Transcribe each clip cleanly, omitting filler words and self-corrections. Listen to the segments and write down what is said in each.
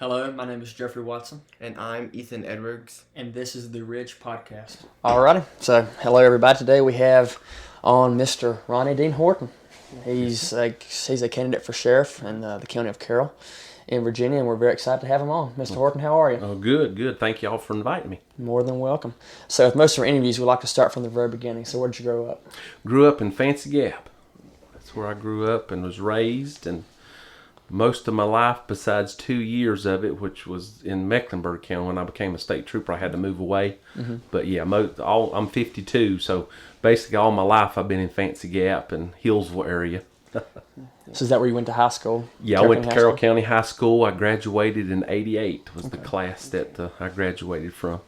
Hello, my name is Jeffrey Watson, And I'm Ethan Edwards. and this is the Ridge Podcast. Alrighty, so hello everybody. Today we have on Mr. Ronnie Dean Horton. He's a candidate for sheriff in the county of Carroll in Virginia, and we're very excited to have him on. Mr. Horton, how are you? Oh, good. Thank y'all for inviting me. More than welcome. So with most of our interviews, we like to start from the very beginning. So where did you grow up? Grew up in Fancy Gap. That's where I grew up and was raised, and most of my life, besides 2 years of it, which was in Mecklenburg County when I became a state trooper, I had to move away. Mm-hmm. But yeah, I'm 52, so basically all my life I've been in Fancy Gap and Hillsville area. So is that where you went to high school? Yeah, I went to Carroll County High School. I graduated in '88 was the class that I graduated from.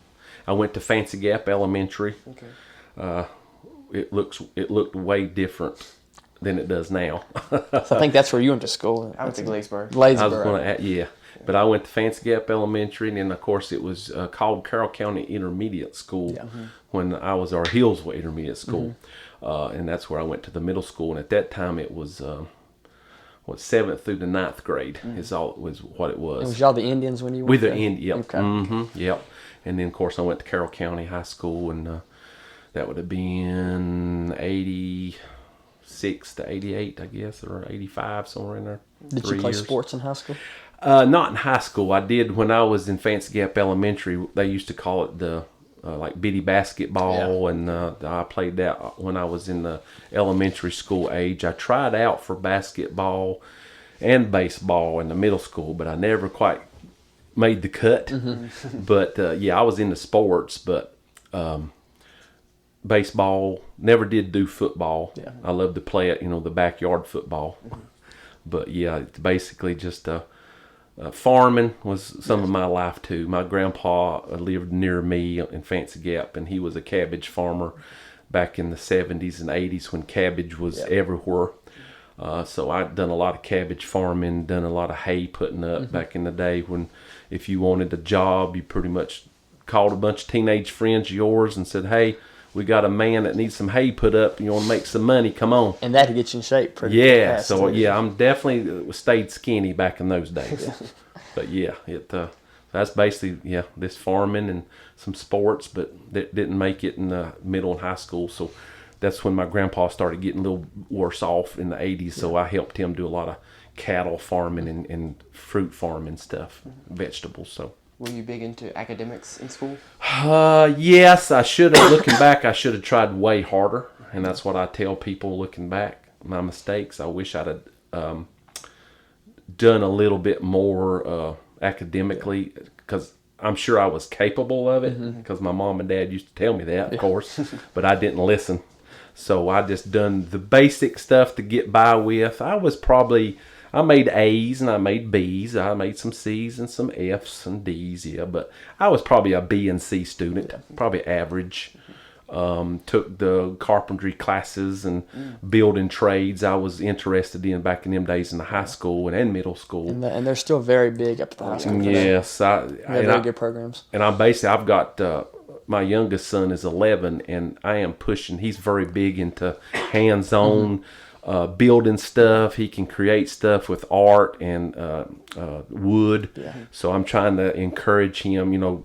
I went to Fancy Gap Elementary. Okay. It looked way different than it does now. So I think that's where you went to school. I went to Gladesburg. I was going to, yeah. But I went to Fancy Gap Elementary, and then, of course, it was called Carroll County Intermediate School when I was our Hillsville Intermediate School. And that's where I went to the middle school. And at that time, it was, 7th through the 9th grade is what it was. And was y'all the Indians when you went With the there? Yep. Okay. Mm-hmm, yep. And then, of course, I went to Carroll County High School, and that would have been 86 to 88, I guess, or 85, somewhere in there. Did you play sports in high school? Not in high school. I did when I was in Fancy Gap Elementary. They used to call it the like bitty basketball, and I played that when I was in the elementary school age. I tried out for basketball and baseball in the middle school, but I never quite made the cut. Mm-hmm. But yeah, I was into sports, but baseball, never did do football. Yeah. I loved to play it, the backyard football. Mm-hmm. But yeah, it's basically just farming was some of my life too. My grandpa lived near me in Fancy Gap, and he was a cabbage farmer back in the 70s and 80s when cabbage was everywhere. So I'd done a lot of cabbage farming, done a lot of hay putting up back in the day when if you wanted a job, you pretty much called a bunch of teenage friends of yours and said, hey, we got a man that needs some hay put up. You want to make some money? Come on. And that gets you in shape pretty fast. So yeah, I'm definitely stayed skinny back in those days. But yeah, that's basically this farming and some sports, but that didn't make it in the middle and high school. So that's when my grandpa started getting a little worse off in the 80s. So I helped him do a lot of cattle farming and fruit farming stuff, vegetables. So. Were you big into academics in school? Yes, I should have. Looking back, I should have tried way harder, and that's what I tell people looking back. My mistakes. I wish I'd have done a little bit more academically, because I'm sure I was capable of it, because my mom and dad used to tell me that, of course, but I didn't listen. So I just done the basic stuff to get by with. I made A's and I made B's. I made some C's and some F's and D's, but I was probably a B and C student, probably average. Took the carpentry classes and building trades I was interested in back in them days in the high school and middle school. And they're still very big up at the high school. Yes. They have very good programs. And I've got, my youngest son is 11, and I am pushing. He's very big into hands-on building stuff. He can create stuff with art and wood. Yeah. So I'm trying to encourage him,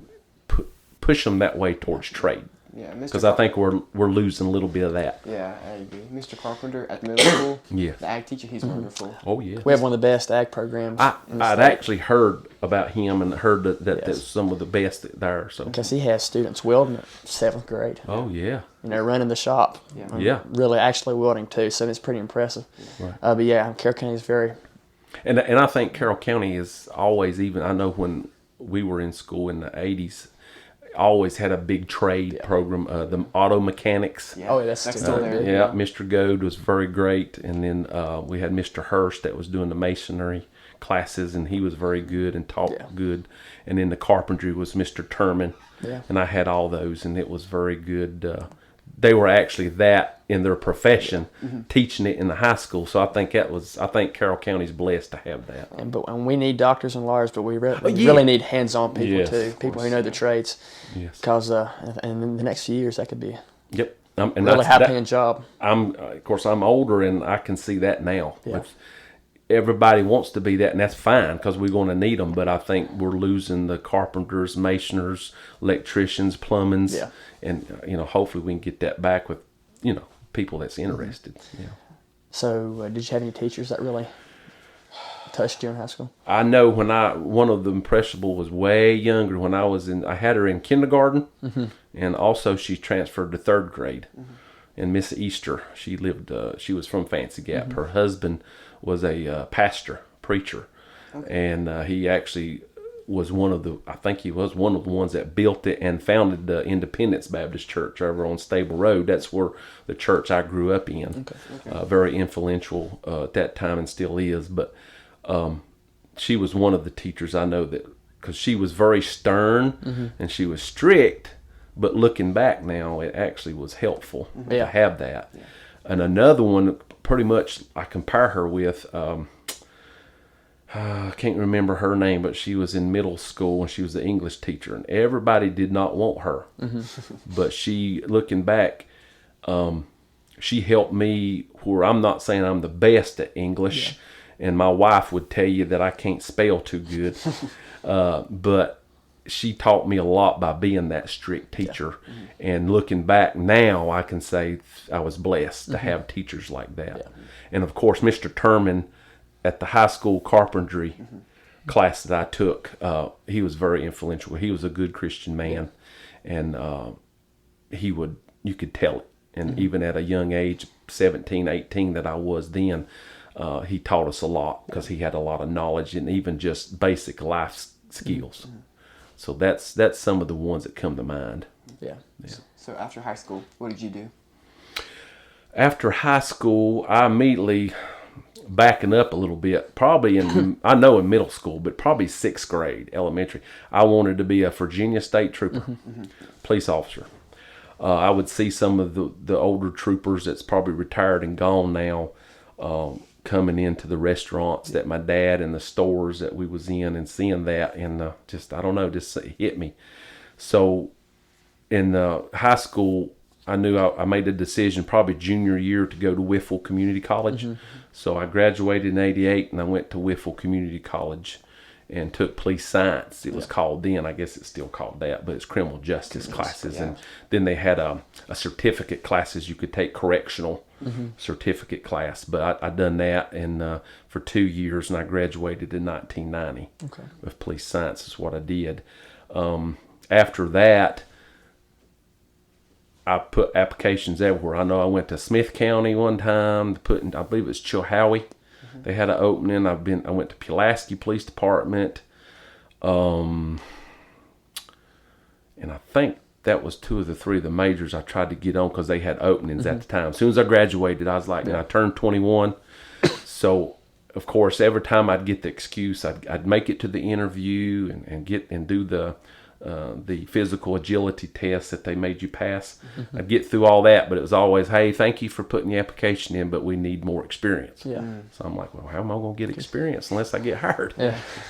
push him that way towards trade. Yeah, because I think we're losing a little bit of that. Yeah, I agree. Mr. Carpenter at the middle school, the ag teacher, he's wonderful. Oh yeah, we have one of the best ag programs. I'd actually heard about him and heard that that's some of the best there. So because he has students welding at 7th grade. Oh yeah, running the shop. Yeah, really actually welding too. So it's pretty impressive. Right. But yeah, Carroll County is very. And I think Carroll County is always, even I know when we were in school in the 80s. Always had a big trade program, the auto mechanics. Yeah. Oh, that's still there. Yeah, Mr. Goad was very great, and then we had Mr. Hurst that was doing the masonry classes, and he was very good and taught good. And then the carpentry was Mr. Turman, and I had all those, and it was very good. They were actually that in their profession, teaching it in the high school. So I think Carroll County's blessed to have that. And we need doctors and lawyers, but we really need hands-on people too, people who know the trades. Yes. Because in the next few years, that could be and really high-paying job. Of course, I'm older, and I can see that now. Yeah. everybody wants to be that, and that's fine because we're going to need them. But I think we're losing the carpenters, masoners, electricians, plumbings, and hopefully we can get that back with people that's interested. Yeah. So, did you have any teachers that really touched you in high school? I know one of the impressionable was way younger when I had her in kindergarten, and also she transferred to third grade. And Miss Easter, she was from Fancy Gap. Her husband was a pastor, preacher, and he actually was he was one of the ones that built it and founded the Independence Baptist Church over on Stable Road. That's where the church I grew up in. Very influential at that time and still is. But she was one of the teachers I know that, because she was very stern and she was strict, but looking back now, it actually was helpful to have that. Yeah. And another one, pretty much I compare her with, I can't remember her name, but she was in middle school and she was the English teacher, and everybody did not want her. But she, looking back, she helped me where I'm not saying I'm the best at English, and my wife would tell you that I can't spell too good, but she taught me a lot by being that strict teacher. And looking back now, I can say I was blessed to have teachers like that. And of course, Mr. Turman at the high school carpentry class that I took, he was very influential. He was a good Christian man, and you could tell it. And even at a young age, 17, 18 that I was then, he taught us a lot because he had a lot of knowledge and even just basic life skills. So that's some of the ones that come to mind. Yeah. So after high school, what did you do? After high school, I immediately, backing up a little bit, probably in middle school, but probably 6th grade, elementary, I wanted to be a Virginia State Trooper, police officer. I would see some of the older troopers that's probably retired and gone now, coming into the restaurants that my dad and the stores that we was in, and seeing that, and just hit me. So in high school, I knew I made a decision probably junior year to go to Whiffle Community College. So I graduated in 88 and I went to Whiffle Community College and took police science. It was called then, I guess it's still called that, but it's criminal justice classes. And then they had a certificate classes you could take, correctional certificate class. But I done that for 2 years, and I graduated in 1990 with police science is what I did. After that, I put applications everywhere. I know I went to Smith County one time, I believe it was Chilhowie. They had an opening. I went to Pulaski Police Department, and I think that was 2 of the 3 of the majors I tried to get on because they had openings at the time. As soon as I graduated, I was like, and I turned 21. So, of course, every time I'd get the excuse, I'd make it to the interview and do the physical agility test that they made you pass. I'd get through all that, but it was always, hey, thank you for putting the application in, but we need more experience. So I'm like, well, how am I going to get experience unless I get hired?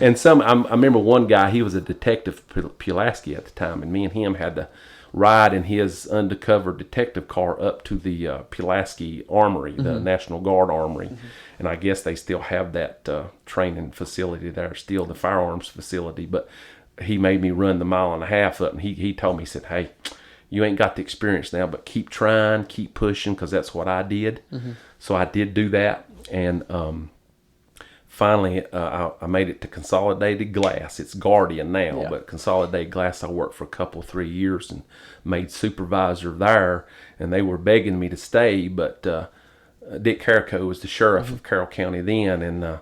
And I remember one guy, he was a detective for Pulaski at the time, and me and him had to ride in his undercover detective car up to the Pulaski Armory, the National Guard Armory. And I guess they still have that training facility there, still the firearms facility, but he made me run the 1.5 miles up, and he told me, he said, hey, you ain't got the experience now, but keep trying, keep pushing, because that's what I did. So I did do that, and finally I made it to Consolidated Glass. It's Guardian now, but Consolidated Glass I worked for a couple, 3 years and made supervisor there, and they were begging me to stay, but Dick Carrico was the sheriff of Carroll County then, and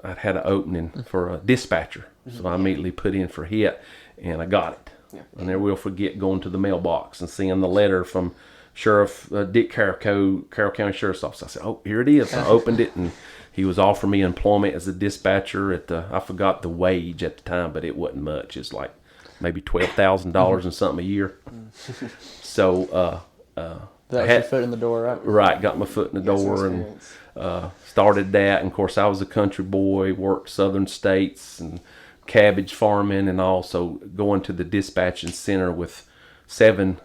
I'd had an opening for a dispatcher. So I immediately put in for HIT, and I got it. And never will forget going to the mailbox and seeing the letter from Sheriff Dick Carrico, Carroll County Sheriff's Office. I said, oh, here it is. I opened it, and he was offering me employment as a dispatcher at I forgot the wage at the time, but it wasn't much. It's like maybe $12,000 and something a year. So that your foot in the door, right? Right, got my foot in the door and started that. And of course, I was a country boy, worked southern states and cabbage farming, and also going to the dispatching center with 7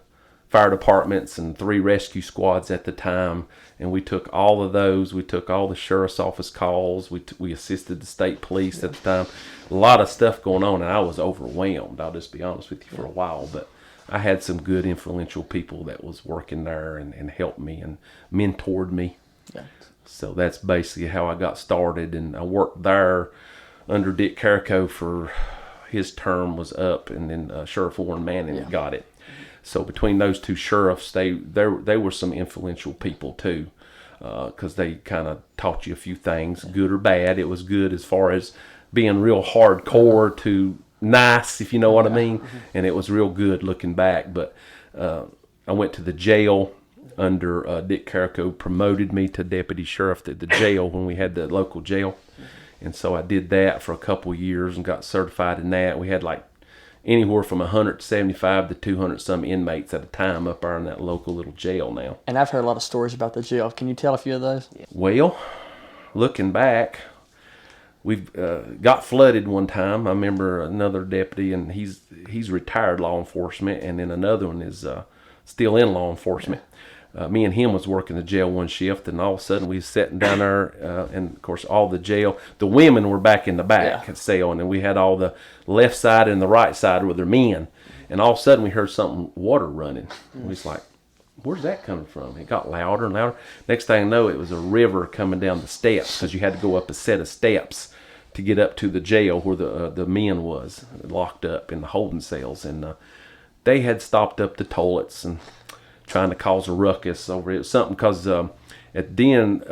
fire departments and 3 rescue squads at the time, and we took all of those. We took all the sheriff's office calls. We assisted the state police at the time. A lot of stuff going on, and I was overwhelmed. I'll just be honest with you for a while, but I had some good influential people that was working there and helped me and mentored me. Yeah. So that's basically how I got started, and I worked there under Dick Carrico for his term was up, and then Sheriff Warren Manning got it. So between those 2 sheriffs, they were some influential people too, because they kind of taught you a few things, good or bad. It was good as far as being real hardcore to nice, if you know what I mean, and it was real good looking back. But I went to the jail under Dick Carrico, promoted me to deputy sheriff at the jail when we had the local jail, and so I did that for a couple of years and got certified in that. We had like anywhere from 175 to 200 some inmates at a time up there in that local little jail now. And I've heard a lot of stories about the jail. Can you tell a few of those? Well, looking back, we've got flooded one time. I remember another deputy, and he's retired law enforcement, and then another one is still in law enforcement. Me and him was working the jail one shift, and all of a sudden we was sitting down there, and of course all the women were back in the back at cell, and then we had all the left side and the right side with their men, and all of a sudden we heard something, water running. We was like, where's that coming from? It got louder and louder. Next thing I know, it was a river coming down the steps, because you had to go up a set of steps to get up to the jail where the men was locked up in the holding cells, and they had stopped up the toilets and trying to cause a ruckus over it. Something because at then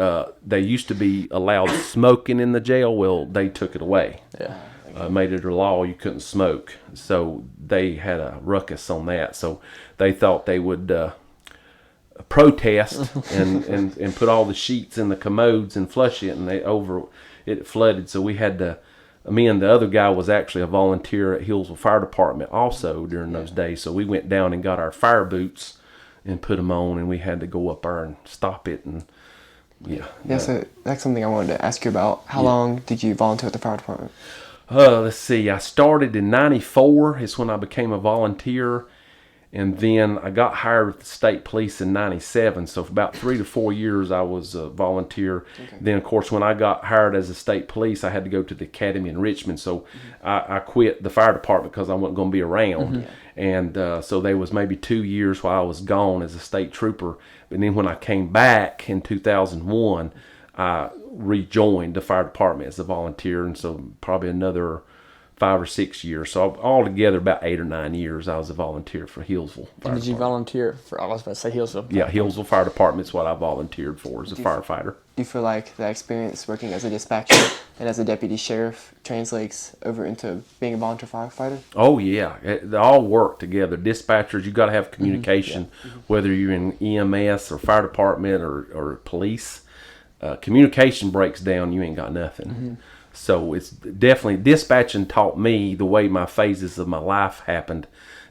they used to be allowed smoking in the jail. Well, they took it away. Made it a law you couldn't smoke. So they had a ruckus on that. So they thought they would protest and put all the sheets in the commodes and flush it, and it flooded. So we had to. Me and the other guy was actually a volunteer at Hillsville Fire Department also during those days. So we went down and got our fire boots and put them on, and we had to go up there and stop it. And so that's something I wanted to ask you about. How long did you volunteer at the fire department? Let's see. I started in '94. It's when I became a volunteer, and then I got hired with the state police in '97. So for about 3 to 4 years, I was a volunteer. Okay. Then, of course, when I got hired as a state police, I had to go to the Academy in Richmond. So I quit the fire department because I wasn't going to be around. And so there was maybe 2 years while I was gone as a state trooper. And then when I came back in 2001, I rejoined the fire department as a volunteer. And so probably another 5 or 6 years. So altogether about 8 or 9 years I was a volunteer for Hillsville Fire And did you volunteer for, I was about to say Hillsville. Yeah, Hillsville Fire Department is what I volunteered for as a firefighter. Do you feel like that experience working as a dispatcher and as a deputy sheriff translates over into being a volunteer firefighter? Oh, yeah. They all work together. Dispatchers, you got to have communication, whether you're in EMS or fire department or police. Communication breaks down, you ain't got nothing. So it's definitely, dispatching taught me the way my phases of my life happened.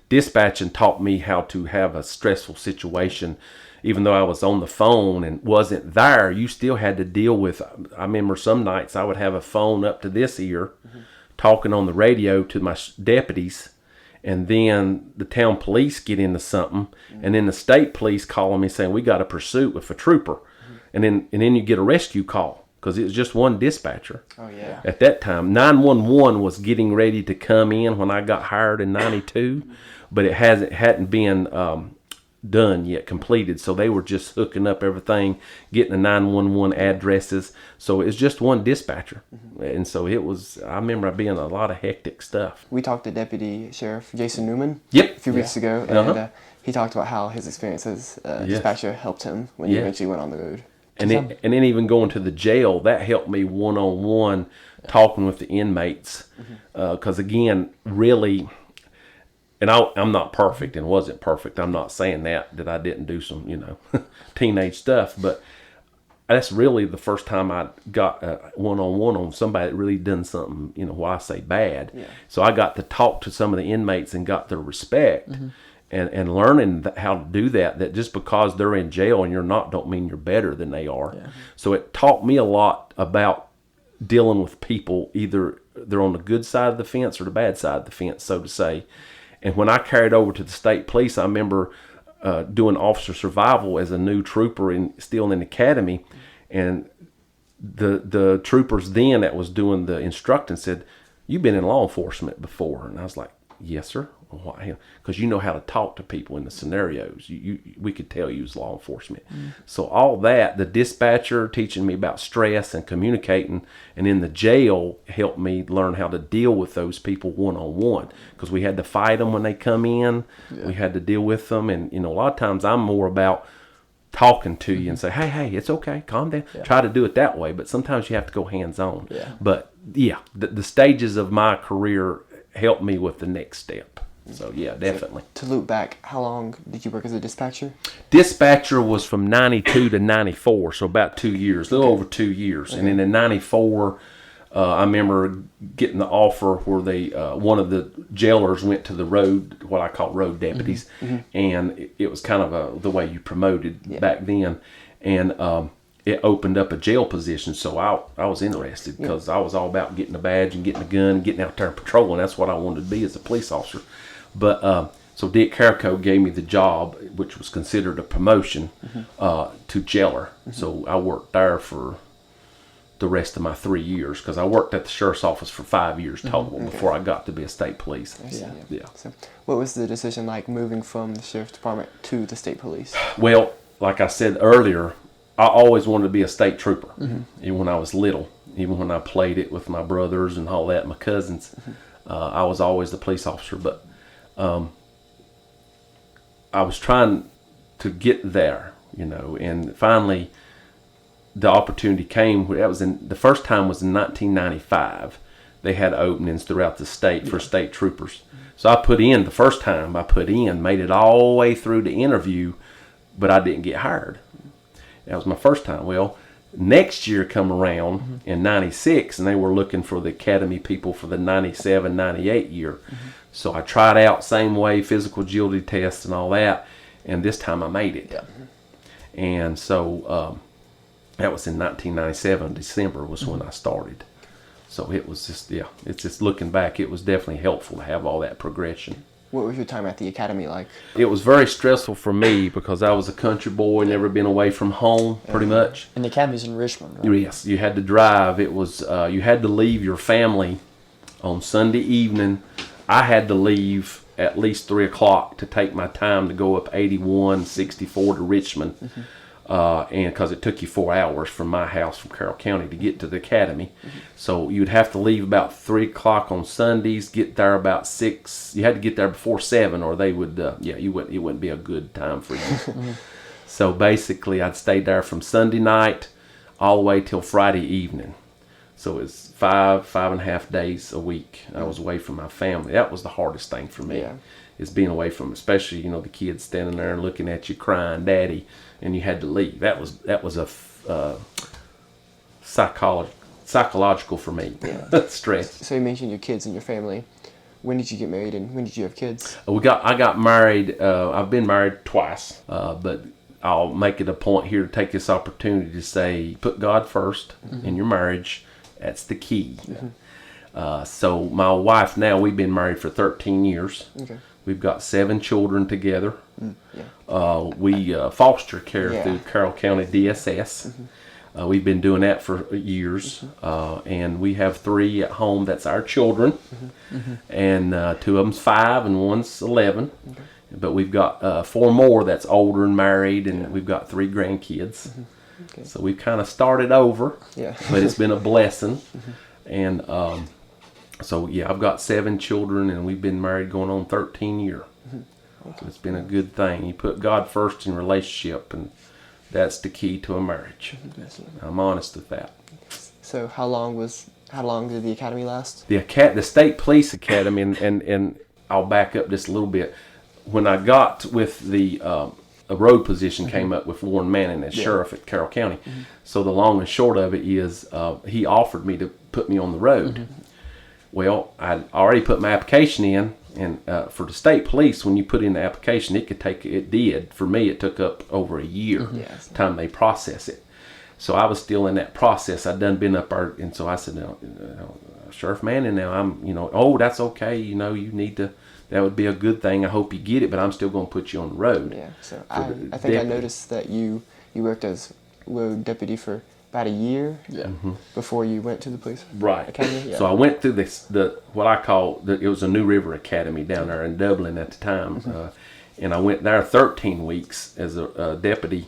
Dispatching taught me how to have a stressful situation. Even though I was on the phone and wasn't there, you still had to deal with, I remember some nights I would have a phone up to this ear, talking on the radio to my deputies, and then the town police get into something, and then the state police calling me saying, we got a pursuit with a trooper. And then you get a rescue call. Because it was just one dispatcher. Oh, yeah. At that time, 911 was getting ready to come in when I got hired in '92, but it hadn't been done yet, completed. So they were just hooking up everything, getting the 911 addresses. So it was just one dispatcher, and so it was. I remember being a lot of hectic stuff. We talked to Deputy Sheriff Jason Newman. A few weeks ago, and he talked about how his experience as dispatcher helped him when he eventually went on the road. And then even going to the jail, that helped me one-on-one talking with the inmates. Because again, really, and I'm not perfect and wasn't perfect. I'm not saying that I didn't do some, teenage stuff. But that's really the first time I got one-on-one on somebody that really done something, why I say bad. Yeah. So I got to talk to some of the inmates and got their respect. And learning how to do that just because they're in jail and you're not, don't mean you're better than they are. Yeah. So it taught me a lot about dealing with people, either they're on the good side of the fence or the bad side of the fence, so to say. And when I carried over to the state police, I remember doing officer survival as a new trooper still in the academy, and the troopers then that was doing the instructing said, "You've been in law enforcement before," and I was like, "Yes, sir." Why? Because you know how to talk to people in the scenarios. We could tell you was law enforcement. So all that, the dispatcher teaching me about stress and communicating, and in the jail helped me learn how to deal with those people one-on-one, because we had to fight them when they come in. We had to deal with them, and a lot of times I'm more about talking to you and say, hey, it's okay, calm down. Try to do it that way, but sometimes you have to go hands-on. But yeah, the stages of my career helped me with the next step. So yeah, definitely. So, to loop back, how long did you work as a dispatcher? Dispatcher was from 92 to 94, so about 2 years, a little over 2 years. And then in 94, I remember getting the offer where they one of the jailers went to the road, what I call road deputies, and it was kind of the way you promoted back then, and it opened up a jail position. So I was interested, because I was all about getting a badge and getting a gun and getting out there and patrolling. That's what I wanted to be as a police officer. But so Dick Carroll gave me the job, which was considered a promotion, to jailer. So I worked there for the rest of my 3 years, because I worked at the sheriff's office for 5 years total before I got to be a state police. So what was the decision like moving from the sheriff's department to the state police? Well, like I said earlier, I always wanted to be a state trooper, even when I was little. Even when I played it with my brothers and all that, my cousins, I was always the police officer. But I was trying to get there, and finally the opportunity came. That was the first time was in 1995. They had openings throughout the state for state troopers. So I put in the first time. Made it all the way through the interview, but I didn't get hired. That was my first time. Well, next year come around in 96, and they were looking for the academy people for the 97, 98 year. So I tried out same way, physical agility tests and all that, and this time I made it. And so that was in 1997, December was when I started. So it was just, it's just looking back, it was definitely helpful to have all that progression. What was your time at the academy like? It was very stressful for me, because I was a country boy, never been away from home pretty much. And the Academy's in Richmond, right? Yes, you had to drive. It was you had to leave your family on Sunday evening. I had to leave at least 3 o'clock to take my time to go up 81, 64 to Richmond, and because it took you 4 hours from my house from Carroll County to get to the academy. So you'd have to leave about 3 o'clock on Sundays, get there about 6. You had to get there before 7, or they would, it wouldn't be a good time for you. So basically, I'd stay there from Sunday night all the way till Friday evening. So it's 5.5 days a week I was away from my family. That was the hardest thing for me, is being away from, especially, the kids standing there and looking at you crying, "Daddy," and you had to leave. That was a psychological for me. Stress. So you mentioned your kids and your family. When did you get married, and when did you have kids? I got married. I've been married twice, but I'll make it a point here to take this opportunity to say, put God first in your marriage. That's the key. So my wife now, we've been married for 13 years. We've got 7 children together. We foster care through Carroll County DSS. We've been doing that for years, and we have 3 at home. That's our children, and 2 of them's 5 and 1's 11. But we've got 4 more that's older and married, and we've got 3 grandkids. So we've kind of started over, but it's been a blessing. And so I've got 7 children, and we've been married going on 13 years. So it's been a good thing. You put God first in relationship, and that's the key to a marriage. I'm honest with that. So how long did the academy last? The State Police Academy, and I'll back up just a little bit. When I got with the a road position came up with Warren Manning as sheriff at Carroll County. So the long and short of it is he offered me to put me on the road. Well, I already put my application in, and for the state police, when you put in the application, it did. For me, it took up over a year time they process it. So I was still in that process. I'd done been up there, and so I said, Sheriff Manning, now I'm, oh, that's okay. You need to that would be a good thing. I hope you get it, but I'm still going to put you on the road. Yeah. So For I the think I deputy. noticed that you worked as road deputy for about a year. Yeah. Before you went to the police Right. academy. Yeah. So I went through the what I call it was a New River Academy down there in Dublin at the time, and I went there 13 weeks as a deputy,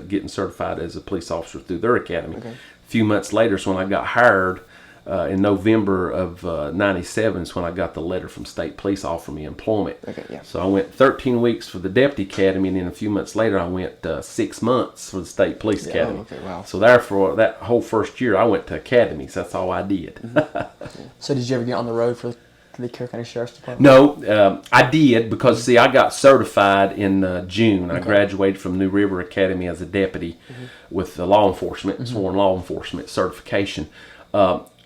getting certified as a police officer through their academy. Okay. A few months later, so when I got hired in November of '97, is when I got the letter from state police offering me employment. Okay, yeah. So I went 13 weeks for the deputy academy, and then a few months later, I went 6 months for the state police Yeah, academy. oh, okay, wow. So therefore, that whole first year, I went to academies. That's all I did. So did you ever get on the road for the Carroll County Sheriff's Department? No, I did because, see, I got certified in June. I graduated from New River Academy as a deputy with the law enforcement, sworn law enforcement certification.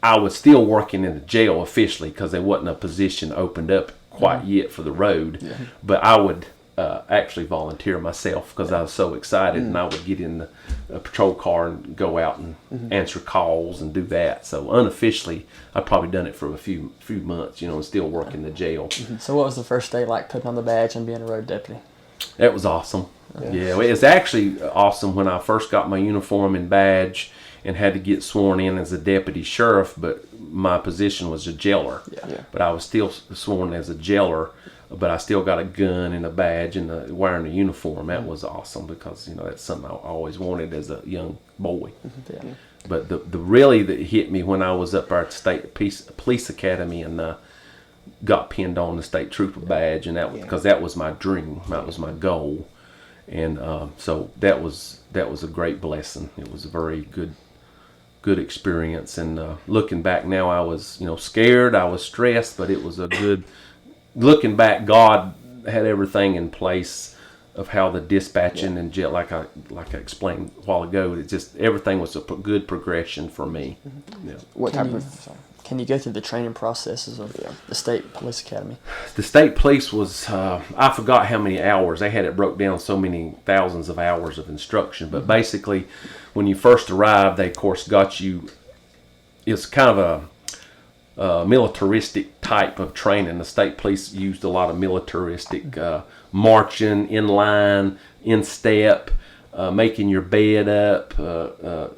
I was still working in the jail officially because there wasn't a position opened up quite yet for the road. But I would actually volunteer myself because I was so excited, and I would get in the patrol car and go out and answer calls and do that. So unofficially, I've probably done it for a few months, and still working the jail. So what was the first day like putting on the badge and being a road deputy? That was awesome. Yeah, it was actually awesome when I first got my uniform and badge and had to get sworn in as a deputy sheriff, but my position was a jailer. Yeah. But I was still sworn as a jailer, but I still got a gun and a badge and wearing a uniform. That was awesome because, that's something I always wanted as a young boy. Yeah. But the really that hit me when I was up there at the State Police Academy and got pinned on the state trooper badge, and because that was my dream, that was my goal, and so that was a great blessing. It was a very good experience, and looking back now, I was scared, I was stressed, but it was a good. Looking back, God had everything in place of how the dispatching and jail, like I explained a while ago, it just everything was a good progression for me. Yeah. What type of? Can you go through the training processes of the State Police Academy? The state police was, I forgot how many hours. They had it broke down so many thousands of hours of instruction. But basically, when you first arrived, they, of course, got you, it's kind of a militaristic type of training. The state police used a lot of militaristic marching, in line, in step, making your bed up,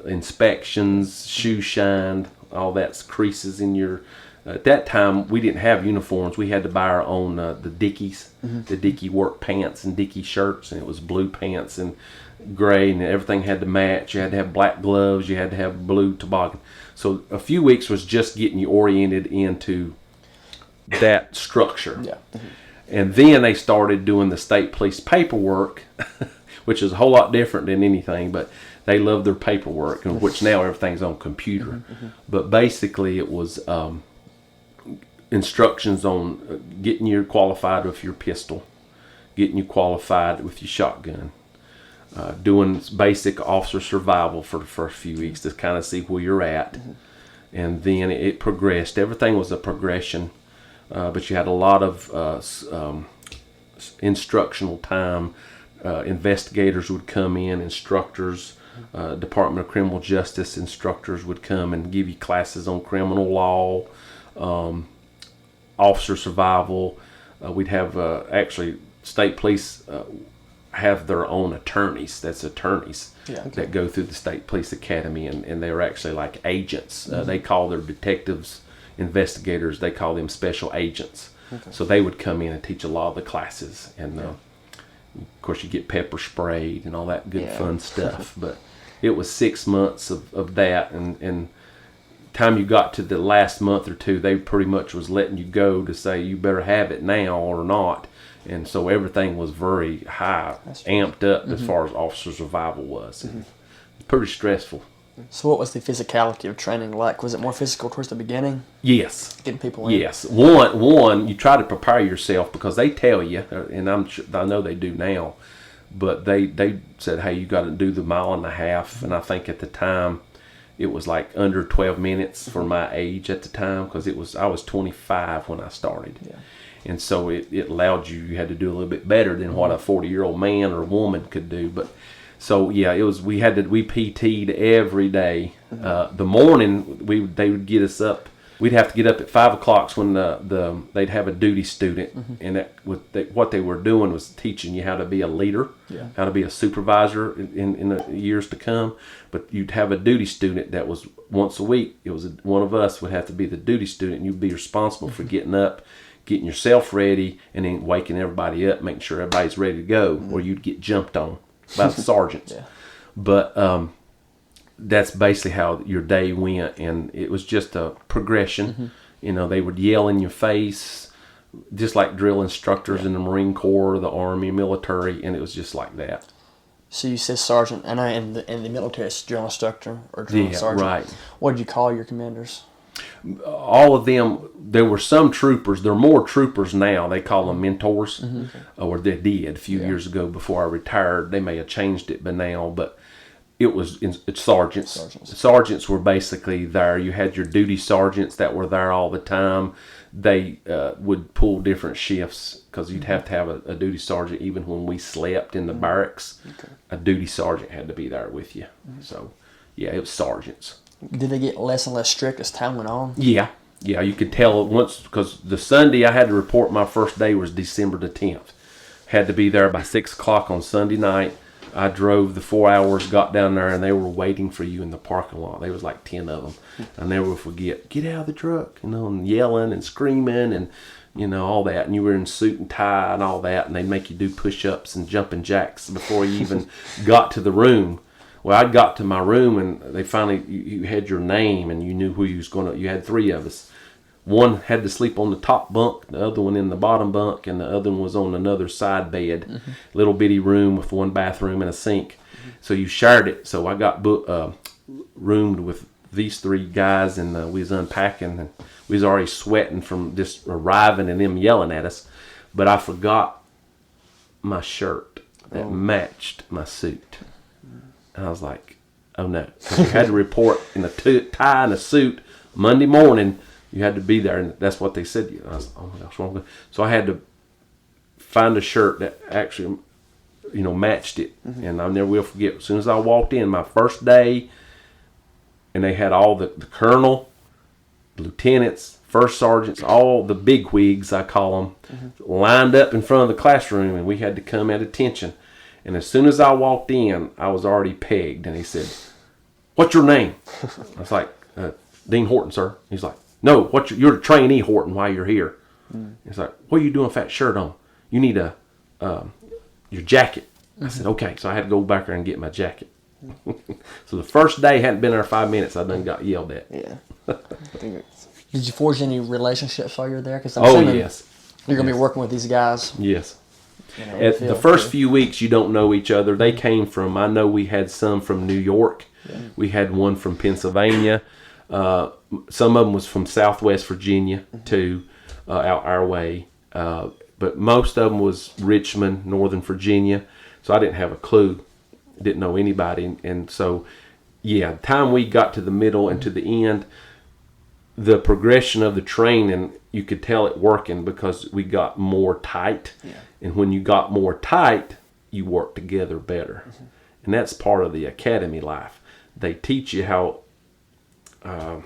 inspections, shoe shined, all that's creases in your. At that time, we didn't have uniforms. We had to buy our own the Dickies, the Dickie work pants and Dickie shirts, and it was blue pants and gray, and everything had to match. You had to have black gloves. You had to have blue toboggan. So a few weeks was just getting you oriented into that structure. Yeah. And then they started doing the state police paperwork, which is a whole lot different than anything, but they love their paperwork, in which now everything's on computer. But basically it was instructions on getting you qualified with your pistol, getting you qualified with your shotgun, doing basic officer survival for the first few weeks to kind of see where you're at. And then it progressed. Everything was a progression, but you had a lot of instructional time. Investigators would come in, instructors, Department of Criminal Justice instructors would come and give you classes on criminal law, officer survival. We'd have actually state police have their own attorneys. That's attorneys that go through the State Police Academy, and they're actually like agents. They call their detectives, investigators, they call them special agents. So they would come in and teach a lot of the classes, and of course you get pepper sprayed and all that good fun stuff. But it was 6 months of that, and time you got to the last month or two, they pretty much was letting you go to say you better have it now or not. And so everything was very high, amped up as far as officer survival was. Pretty stressful. So what was the physicality of training like? Was it more physical towards the beginning? Yes. Getting people in? Yes. One, you try to prepare yourself because they tell you, and I know they do now, but they said, hey, you got to do the 1.5 miles. And I think at the time it was like under 12 minutes for my age at the time, because I was 25 when I started. Yeah. And so it allowed you had to do a little bit better than what a 40-year-old man or woman could do. But so yeah, it was. We PT'd every day. The morning they would get us up We'd have to get up at 5 o'clock when they'd have a duty student, and what they were doing was teaching you how to be a leader, how to be a supervisor in the years to come. But you'd have a duty student that was once a week. It was one of us would have to be the duty student, and you'd be responsible for getting up, getting yourself ready, and then waking everybody up, making sure everybody's ready to go, or you'd get jumped on by the sergeants. But that's basically how your day went, and it was just a progression. You know, they would yell in your face, just like drill instructors in the Marine Corps, the Army, military, and it was just like that. So you said sergeant, and in the military it's drill instructor or drill sergeant. Right. What did you call your commanders? All of them, there were some troopers. There are more troopers now. They call them mentors, or they did a few years ago before I retired. They may have changed it by now, but it was sergeants. Sergeants were basically there. You had your duty sergeants that were there all the time. They would pull different shifts because you'd have to have a duty sergeant even when we slept in the barracks. A duty sergeant had to be there with you. So, yeah, it was sergeants. Did they get less and less strict as time went on? Yeah, you could tell once, because the Sunday I had to report my first day was December the 10th. Had to be there by 6 o'clock on Sunday night. I drove the 4 hours, got down there, and they were waiting for you in the parking lot. There was like 10 of them. I never forget, get out of the truck, and yelling and screaming and, all that. And you were in suit and tie and all that, and they'd make you do push-ups and jumping jacks before you even got to the room. Well, I got to my room, and they finally, you had your name, and you knew who you was going to, you had 3 of us. One had to sleep on the top bunk, the other one in the bottom bunk, and the other one was on another side bed. Little bitty room with 1 bathroom and a sink. So you shared it. So I got roomed with these 3 guys, and we was unpacking, and we was already sweating from just arriving and them yelling at us. But I forgot my shirt that matched my suit. And I was like, oh no. So you had to report in a tie and a suit Monday morning. You had to be there, and that's what they said. I was, oh my gosh, wrong. So I had to find a shirt that actually, matched it. And I never will forget. As soon as I walked in, my first day, and they had all the colonel, lieutenants, first sergeants, all the big wigs, I call them, lined up in front of the classroom, and we had to come at attention. And as soon as I walked in, I was already pegged. And he said, what's your name? I was like, Dean Horton, sir. He's like, no, you're a trainee Horton while you're here. He's like, what are you doing with that shirt on? You need your jacket. I said, okay. So I had to go back there and get my jacket. So the first day, hadn't been there 5 minutes, I done got yelled at. Yeah. Did you forge any relationships while you were there? Cause yes. You're going to be working with these guys. Yes. At the first few weeks, you don't know each other. They came from, I know we had some from New York. We had one from Pennsylvania. Some of them was from Southwest Virginia, too, out our way. But most of them was Richmond, Northern Virginia. So I didn't have a clue. Didn't know anybody. And so, yeah, the time we got to the middle and to the end, the progression of the training, you could tell it working because we got more tight. And when you got more tight, you work together better. And that's part of the academy life. They teach you how, how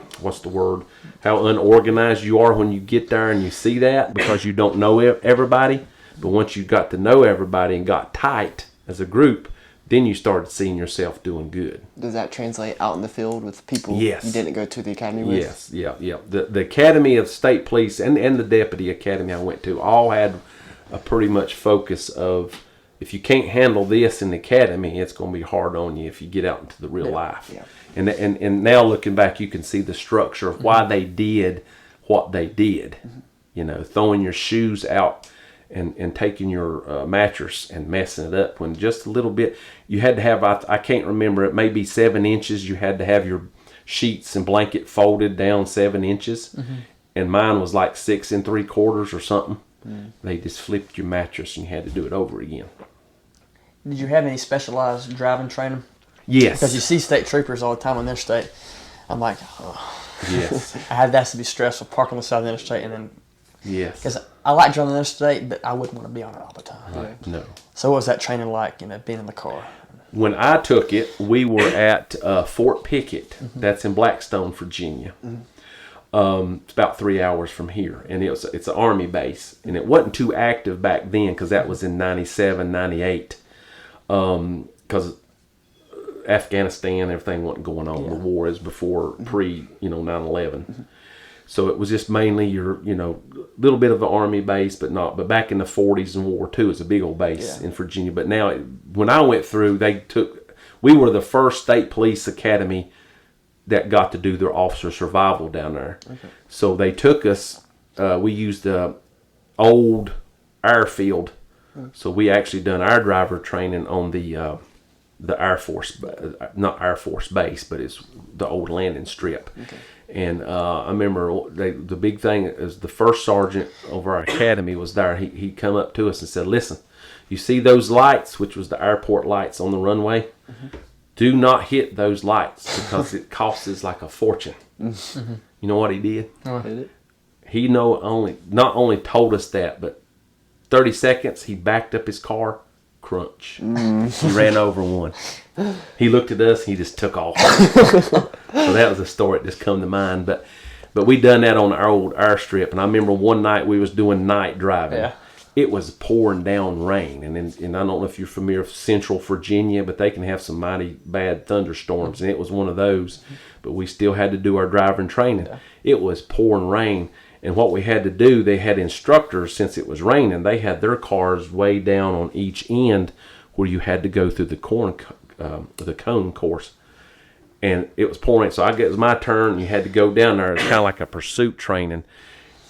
unorganized you are when you get there and you see that because you don't know everybody. But once you got to know everybody and got tight as a group, then you started seeing yourself doing good. Does that translate out in the field with people Yes. you didn't go to the academy with? Yes, yeah. The Academy of State Police and the Deputy Academy I went to all had a pretty much focus of if you can't handle this in the academy, it's going to be hard on you if you get out into the real life. Yeah. And now looking back, you can see the structure of why they did what they did. Throwing your shoes out and taking your mattress and messing it up when just a little bit. You had to have, I can't remember, it may be 7 inches. You had to have your sheets and blanket folded down 7 inches. And mine was like 6 3/4 or something. They just flipped your mattress and you had to do it over again. Did you have any specialized driving training? Yes. Because you see state troopers all the time on the interstate. I'm like, oh. Yes. That has to be stressful, parking on the side of the interstate and then. Yes. Because I like driving the interstate, but I wouldn't want to be on it all the time. Right. No. So what was that training like, being in the car? When I took it, we were at Fort Pickett. That's in Blackstone, Virginia. It's about 3 hours from here, and it's an Army base, and it wasn't too active back then because that was in 97, 98, because Afghanistan, everything wasn't going on. The war is before pre 9/11. So it was just mainly your, little bit of an Army base, but back in the 40s and World War II, it's a big old base in Virginia. But now, when I went through, we were the first state police academy that got to do their officer survival down there. Okay. So they took us, we used the old airfield. So we actually done our driver training on the Air Force, not Air Force base, but it's the old landing strip. Okay. And I remember the big thing is the first sergeant over our academy was there. He come up to us and said, "Listen, you see those lights, which was the airport lights on the runway? Mm-hmm. Do not hit those lights because it costs us like a fortune." Mm-hmm. You know what he did? He not only told us that, but 30 seconds he backed up his car. Crunch. He ran over one. He looked at us. He just took off. So that was a story that just come to mind. But we done that on our old airstrip. And I remember one night we was doing night driving. Yeah. It was pouring down rain. And I don't know if you're familiar with Central Virginia, but they can have some mighty bad thunderstorms. And it was one of those. But we still had to do our driving training. Yeah. It was pouring rain. And what we had to do, they had instructors, since it was raining, they had their cars way down on each end where you had to go through the cone course. And it was pouring, so it was my turn. You had to go down there. It's kind of like a pursuit training.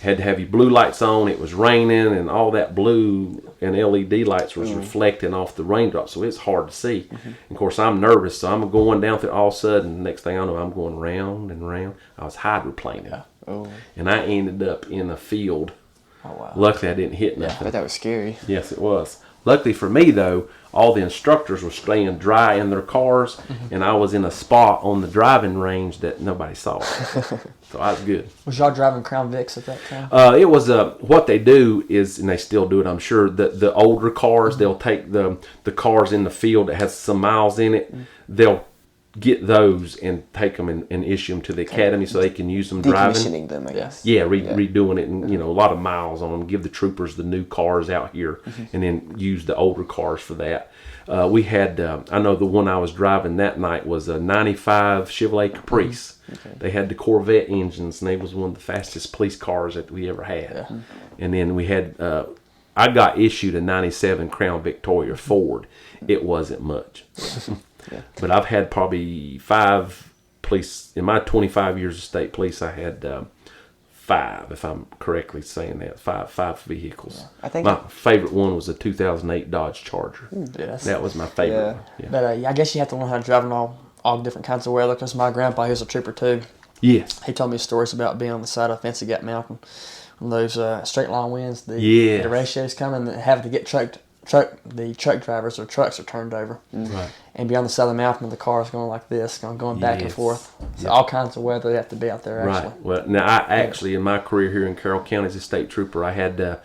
Had to have your blue lights on. It was raining, and all that blue and LED lights was reflecting off the raindrops, so it's hard to see. Mm-hmm. And of course, I'm nervous, so I'm going down through. All of a sudden, next thing I know, I'm going round and round. I was hydroplaning. Yeah. Oh. And I ended up in a field. Oh, wow. Luckily, I didn't hit nothing. I bet that was scary. Yes, it was. Luckily for me, though, all the instructors were staying dry in their cars, and I was in a spot on the driving range that nobody saw. So I was good. Was y'all driving Crown Vics at that time? It was what they do is, and they still do it, I'm sure, the older cars, they'll take the cars in the field that has some miles in it, they'll get those and take them and issue them to the academy so they can use them driving. Decommissioning them, I guess. Yeah, redoing it, and a lot of miles on them. Give the troopers the new cars out here, and then use the older cars for that. We had, I know the one I was driving that night was a 95 Chevrolet Caprice. Okay. They had the Corvette engines, and they was one of the fastest police cars that we ever had. Yeah. And then we had, I got issued a 97 Crown Victoria Ford. It wasn't much. Yeah. But I've had probably 5 police, in my 25 years of state police, I had 5, if I'm correctly saying that, five vehicles. Yeah. I think my favorite one was a 2008 Dodge Charger. Yes. That was my favorite one. Yeah. But I guess you have to learn how to drive in all different kinds of weather, because my grandpa, he was a trooper too. Yes. He told me stories about being on the side of Fancy Gap Mountain when those straight line winds, the ratios coming, and having to get the truck drivers or trucks are turned over. Right. And be on the side of the mountain and the car's going like this, going back and forth. So all kinds of weather, they have to be out there actually. Right. Well, now I actually, in my career here in Carroll County as a state trooper, I had at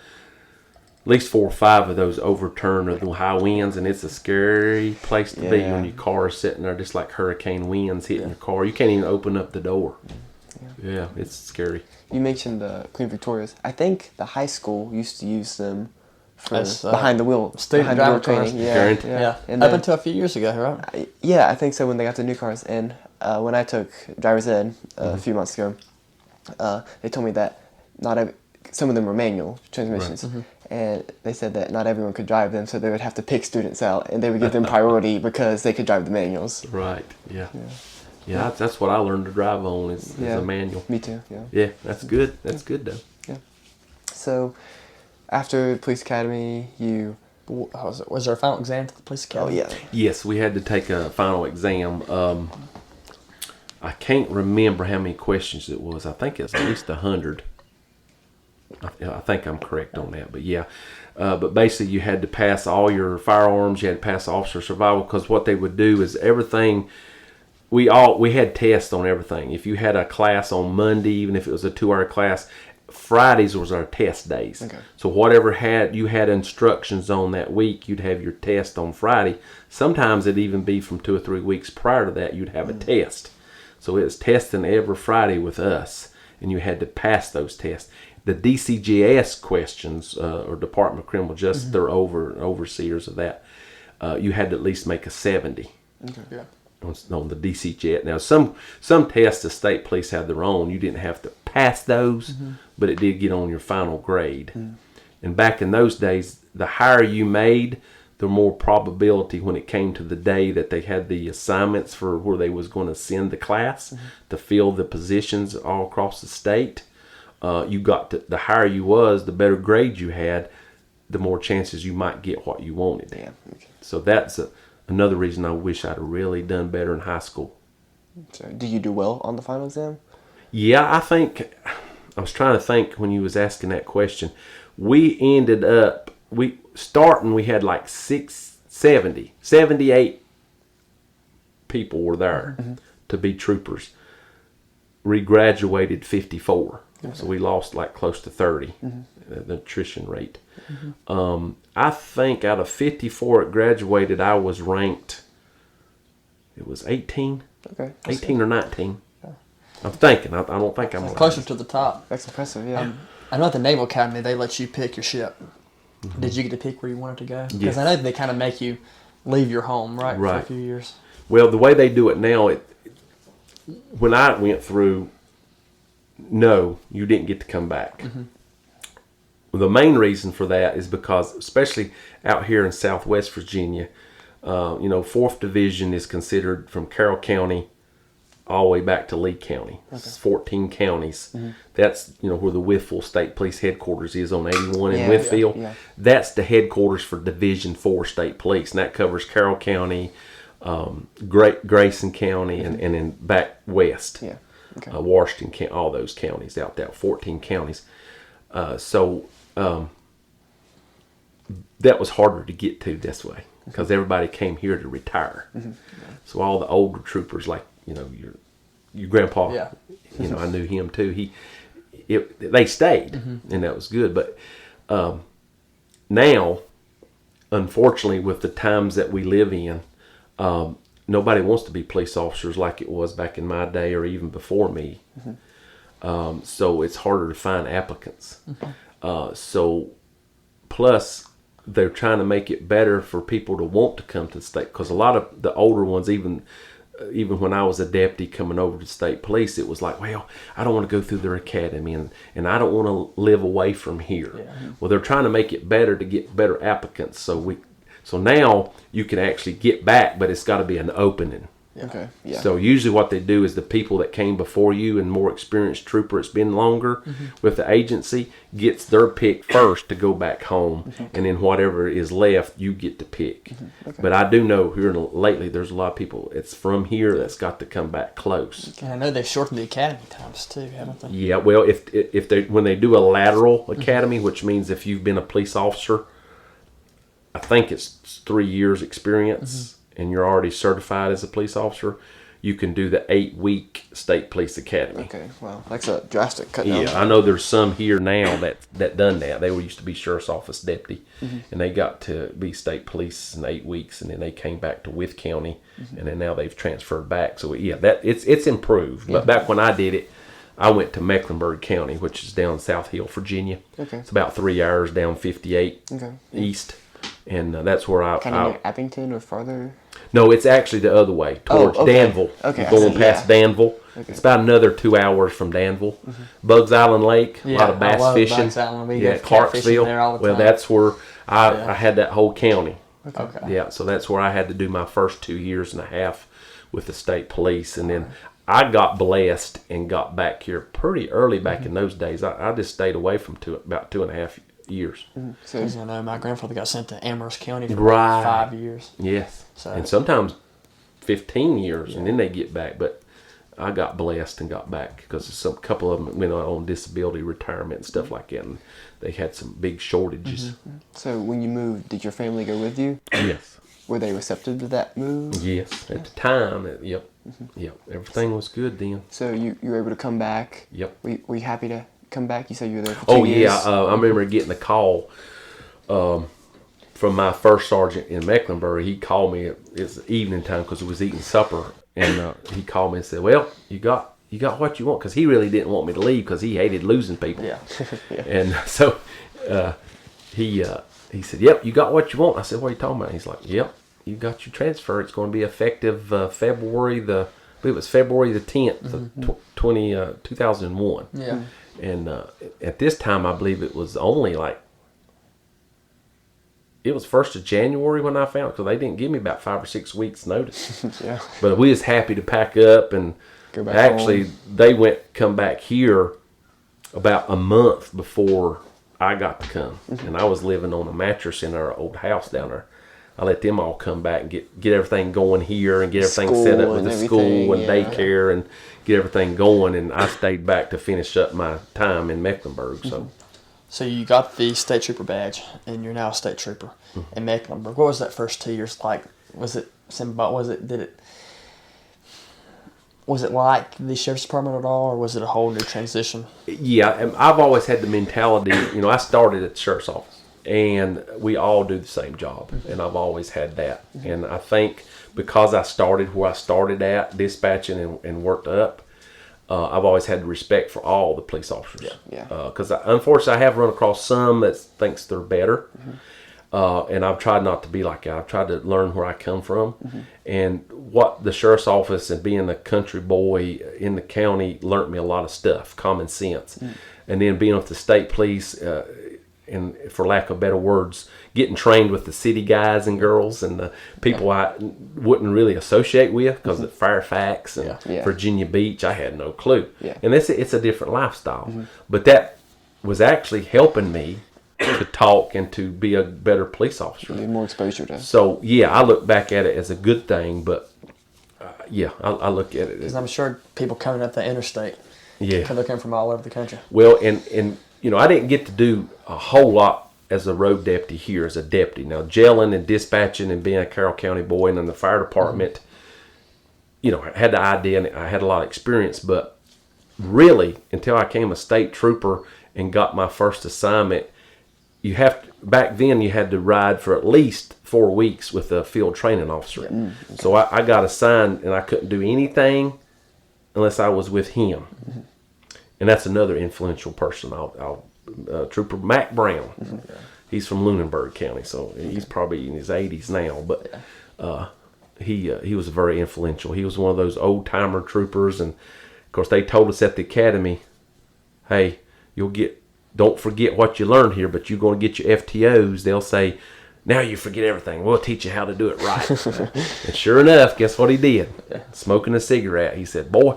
least 4 or 5 of those overturned or the high winds, and it's a scary place to be when your car is sitting there just like hurricane winds hitting your car. You can't even open up the door. Yeah, it's scary. You mentioned Queen Victoria's. I think the high school used to use them for behind the wheel student driver training. Yeah. And up until a few years ago, right? I think so, when they got the new cars. And when I took driver's ed a few months ago, they told me that some of them were manual transmissions. Right. And they said that not everyone could drive them, so they would have to pick students out, and they would give them priority because they could drive the manuals. Right. Yeah, that's what I learned to drive on is a manual. Me too. Yeah, that's good. That's good though. Yeah. So, after police academy, was there a final exam to the police academy? Oh yeah. Yes, we had to take a final exam. I can't remember how many questions it was. I think it's at least 100. I think I'm correct on that, but yeah. But basically, you had to pass all your firearms. You had to pass officer survival, because what they would do is everything. We had tests on everything. If you had a class on Monday, even if it was a 2-hour class, Fridays was our test days. Okay. So whatever you had instructions on that week, you'd have your test on Friday. Sometimes it'd even be from 2 or 3 weeks prior to that, you'd have a test. So it was testing every Friday with us. and you had to pass those tests. The DCJS questions, or Department of Criminal Justice, they're overseers of that. You had to at least make a 70 Yeah. on the DCJS. Now, some tests the state police have their own. You didn't have to pass those, but it did get on your final grade. And back in those days, the higher you made, the more probability when it came to the day that they had the assignments for where they was going to send the class to fill the positions all across the state. You got the higher you was, the better grade you had, the more chances you might get what you wanted. Yeah. Okay. So that's another reason I wish I'd really done better in high school. So, did you do well on the final exam? Yeah, I think I was trying to think when you was asking that question. We ended up we had like 78 people were there to be troopers. We graduated 54, so we lost like close to 30. The attrition rate. I think out of 54 that graduated, I was ranked. It was 18. Okay. 18 or 19. I'm thinking. I don't think I'm Closer to the top. That's impressive, yeah. I know at the Naval Academy they let you pick your ship. Did you get to pick where you wanted to go? Because Yes. I know they kind of make you leave your home, right, for a Right. few years. Well, the way they do it now, when I went through, no, you didn't get to come back. The main reason for that is because, especially out here in Southwest Virginia, 4th Division is considered from Carroll County all the way back to Lee County. It's 14 counties. That's where the Whitfield State Police Headquarters is on 81 in Whitfield. Yeah. That's the headquarters for Division 4 State Police, and that covers Carroll County, Grayson County, and then back west. Yeah. Okay. Washington County, all those counties out there, 14 counties. So that was harder to get to this way because everybody came here to retire. So all the older troopers, like your grandpa, I knew him too. They stayed, and that was good. But now, unfortunately, with the times that we live in, nobody wants to be police officers like it was back in my day or even before me. So it's harder to find applicants. So plus they're trying to make it better for people to want to come to the state, because a lot of the older ones, even when I was a deputy coming over to state police, it was like, well, I don't want to go through their academy and I don't want to live away from here. Well, they're trying to make it better to get better applicants. So now you can actually get back, but it's got to be an opening. Okay. Yeah. So usually what they do is the people that came before you and more experienced trooper, it's been longer with the agency, gets their pick first to go back home, and then whatever is left, you get to pick. Okay. But I do know here lately there's a lot of people it's from here that's got to come back close. And I know they've shortened the academy times too, haven't they? Yeah, well, if when they do a lateral academy, which means if you've been a police officer, I think it's 3 years experience. And you're already certified as a police officer, you can do the 8-week state police academy. Okay, wow, that's a drastic cut down. Yeah, I know there's some here now that done that. They used to be sheriff's office deputy, and they got to be state police in 8 weeks, and then they came back to Wythe County, and then now they've transferred back. So yeah, it's improved. But back when I did it, I went to Mecklenburg County, which is down South Hill, Virginia. Okay. It's about 3 hours down 58 east, and that's where Kind of near Abington or farther? No, it's actually the other way, towards Danville. Okay, Going past Danville. Okay. It's about another 2 hours from Danville. Bugs Island Lake, a lot of bass fishing. Bugs Island. We Yeah, go catfishing there all Clarksville. the Well, time. that's where I had that whole county. Okay. Yeah, so that's where I had to do my first 2 years and a half with the state police. And then I got blessed and got back here pretty early back in those days. I just stayed away from about 2.5 years. So, Because I know my grandfather got sent to Amherst County for Right. 5 years. Yes. So- And sometimes 15 years, and then they get back. But I got blessed and got back because some couple of them went on disability retirement and stuff like that, and they had some big shortages. so when you moved, did your family go with you? Yes. Were they receptive to that move? Yes. At the time, yep. Everything was good then. So you were able to come back? Yep. Were you happy to come back? You said you were there for 2 Oh years. yeah, I remember getting a call from my first sergeant in Mecklenburg. He called me. It's evening time because it was eating supper, and he called me and said, "Well, you got you got what you want, because he really didn't want me to leave because he hated losing people. Yeah. And so he said, "Yep, you got what you want." I said, "What are you talking about?" He's like, "Yep, you got your transfer. It's going to be effective February the 10th, 2001." Yeah. And at this time, I believe it was only like, it was 1st of January when I found it, because they didn't give me about 5 or 6 weeks notice. Yeah. But we was happy to pack up and Go back actually home. they come back here about a month before I got to come. And I was living on a mattress in our old house down there. I let them all come back and get everything going here and get everything set up with the school and daycare and get everything going. And I stayed back to finish up my time in Mecklenburg. So you got the state trooper badge, and you're now a state trooper in Mecklenburg. What was that first 2 years like? Was it like the sheriff's department at all, or was it a whole new transition? Yeah, and I've always had the mentality, I started at the sheriff's office, and we all do the same job, and I've always had that. And I think because I started where I started at, dispatching and worked up, I've always had respect for all the police officers. Yeah. Because unfortunately, I have run across some that thinks they're better, and I've tried not to be like that. I've tried to learn where I come from, and what the sheriff's office and being a country boy in the county learned me a lot of stuff, common sense, and then being with the state police. And for lack of better words, getting trained with the city guys and girls and the people I wouldn't really associate with, because at Fairfax and Virginia Beach, I had no clue. Yeah. And it's a different lifestyle. But that was actually helping me to talk and to be a better police officer. Need more exposure to. So, I look back at it as a good thing, but I look at it as... Because I'm sure people coming up the interstate, they're coming from all over the country. Well, and I didn't get to do a whole lot as a road deputy here as a deputy. Now, gelling and dispatching and being a Carroll County boy and in the fire department, I had the idea and I had a lot of experience, but really, until I became a state trooper and got my first assignment, back then you had to ride for at least 4 weeks with a field training officer. Okay. So I got assigned, and I couldn't do anything unless I was with him. And that's another influential person. Trooper Mac Brown. He's from Lunenburg County, so he's probably in his 80s now. But he was very influential. He was one of those old timer troopers, and of course they told us at the academy, "Hey, don't forget what you learned here, but you're going to get your FTOs. They'll say, 'Now you forget everything. We'll teach you how to do it right.'" And sure enough, guess what he did? Smoking a cigarette. He said, "Boy,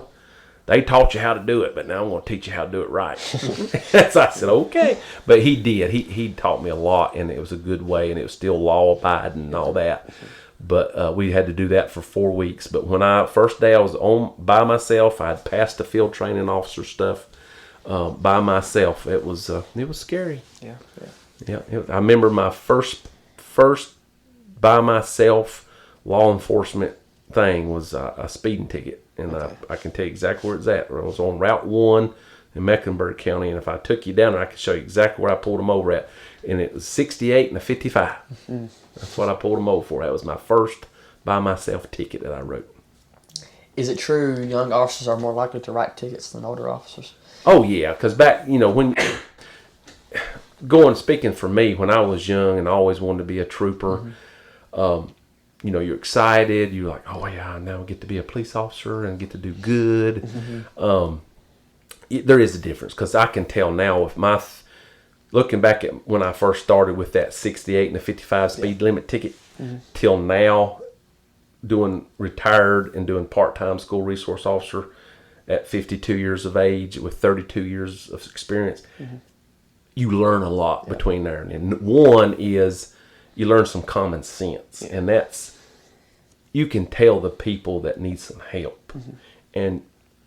they taught you how to do it, but now I'm going to teach you how to do it right." So I said, okay. But he did. He taught me a lot, and it was a good way, and it was still law-abiding and all that. But we had to do that for 4 weeks. But when first day I was on by myself, I had passed the field training officer stuff by myself. It was scary. Yeah. I remember my first by myself law enforcement thing was a speeding ticket. And I can tell you exactly where it's at. I was on Route 1 in Mecklenburg County, and if I took you down there, I could show you exactly where I pulled them over at. And it was 68 and a 55. That's what I pulled them over for. That was my first by myself ticket that I wrote. Is it true young officers are more likely to write tickets than older officers? Oh, yeah, because back, when... speaking for me, when I was young and I always wanted to be a trooper, you're excited. You're like, oh, yeah, I now get to be a police officer and get to do good. There is a difference, because I can tell now with looking back at when I first started with that 68 and a 55 speed limit ticket till now, retired and doing part-time school resource officer at 52 years of age with 32 years of experience, you learn a lot between there. And one is you learn some common sense, and that's, you can tell the people that need some help. And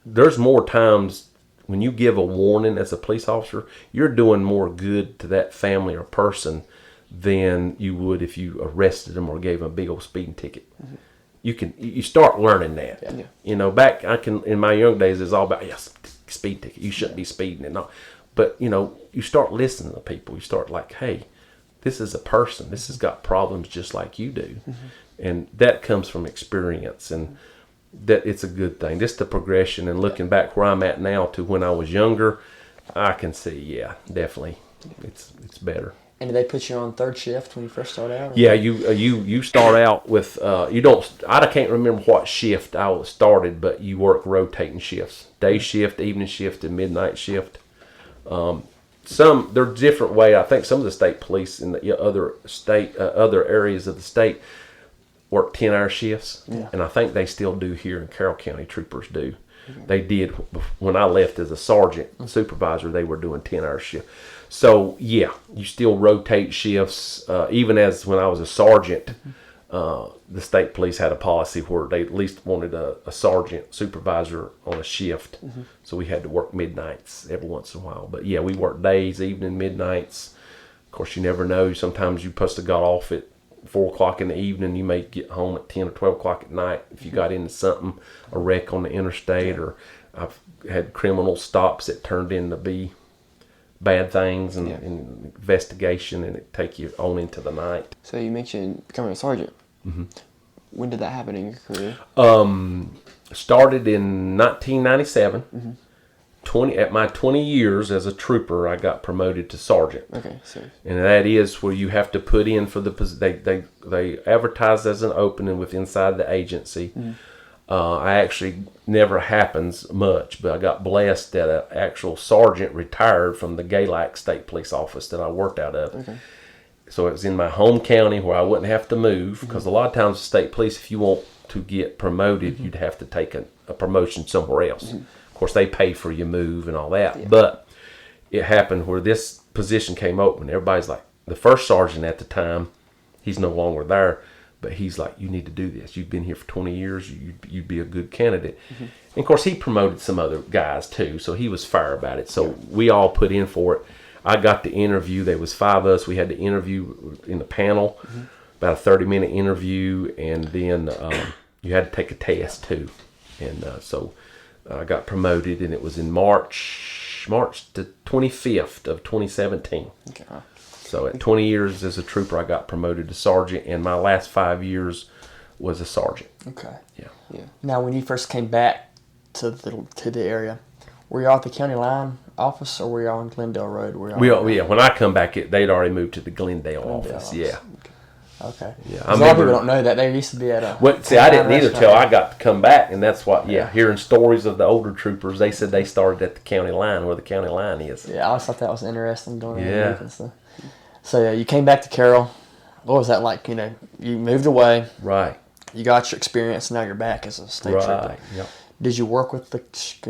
there's more times when you give a warning as a police officer, you're doing more good to that family or person than you would if you arrested them or gave them a big old speeding ticket. You start learning that. Back in my young days, it's all about, speed ticket. You shouldn't be speeding and all. But you start listening to people. You start like, hey, this is a person. This has got problems just like you do. And that comes from experience. And that it's a good thing. Just the progression and looking back where I'm at now to when I was younger, I can see, yeah, definitely, it's better. And did they put you on third shift when you first started out? Or? Yeah, you start out with you don't. I can't remember what shift I was started, but you work rotating shifts: day shift, evening shift, and midnight shift. They're different way. I think some of the state police in the other areas of the state work 10-hour shifts, and I think they still do here in Carroll County. Troopers do. They did when I left as a sergeant supervisor. They were doing 10-hour shift. So yeah, you still rotate shifts. Even as when I was a sergeant, the state police had a policy where they at least wanted a sergeant supervisor on a shift. So we had to work midnights every once in a while. But yeah, we worked days, evening, midnights. Of course, you never know. Sometimes you must have got off at 4 o'clock in the evening. You may get home at 10 or 12 o'clock at night if you got into something, a wreck on the interstate, or I've had criminal stops that turned in to be bad things and investigation, and it take you on into the night. So you mentioned becoming a sergeant. When did that happen in your career? Started in 1997. At my 20 years as a trooper, I got promoted to sergeant. Okay, so and that is where you have to put in for the they advertise as an opening with inside the agency. I actually never happens much, but I got blessed that an actual sergeant retired from the Galax State Police Office that I worked out of. Okay. So it was in my home county where I wouldn't have to move, because a lot of times the state police, if you want to get promoted, you'd have to take a promotion somewhere else. Of course, they pay for your move and all that, but it happened where this position came open. Everybody's like, the first sergeant at the time, he's no longer there, but he's like, you need to do this. You've been here for 20 years. You'd be a good candidate. And of course, he promoted some other guys too, so he was fair about it. So we all put in for it. I got the interview. There was 5 of us. We had the interview in the panel, about a 30-minute interview, and then you had to take a test too. And so I got promoted, and it was in March the 25th of 2017. Okay. So at 20 years as a trooper, I got promoted to sergeant, and my last 5 years was a sergeant. Okay. Yeah. Now, when you first came back to the area, were you all at the county line office, or were you all on Glendale Road? When I come back, they'd already moved to the Glendale office. Yeah. Okay. Yeah. A lot of people don't know that. They used to be at a... Well, see, I didn't either till I got to come back, and that's what, hearing stories of the older troopers, they said they started at the county line, where the county line is. Yeah, I always thought that was interesting, going there and stuff. So, you came back to Carroll. What was that like? You moved away. Right. You got your experience, now you're back as a state trooper. Yep. Did you work with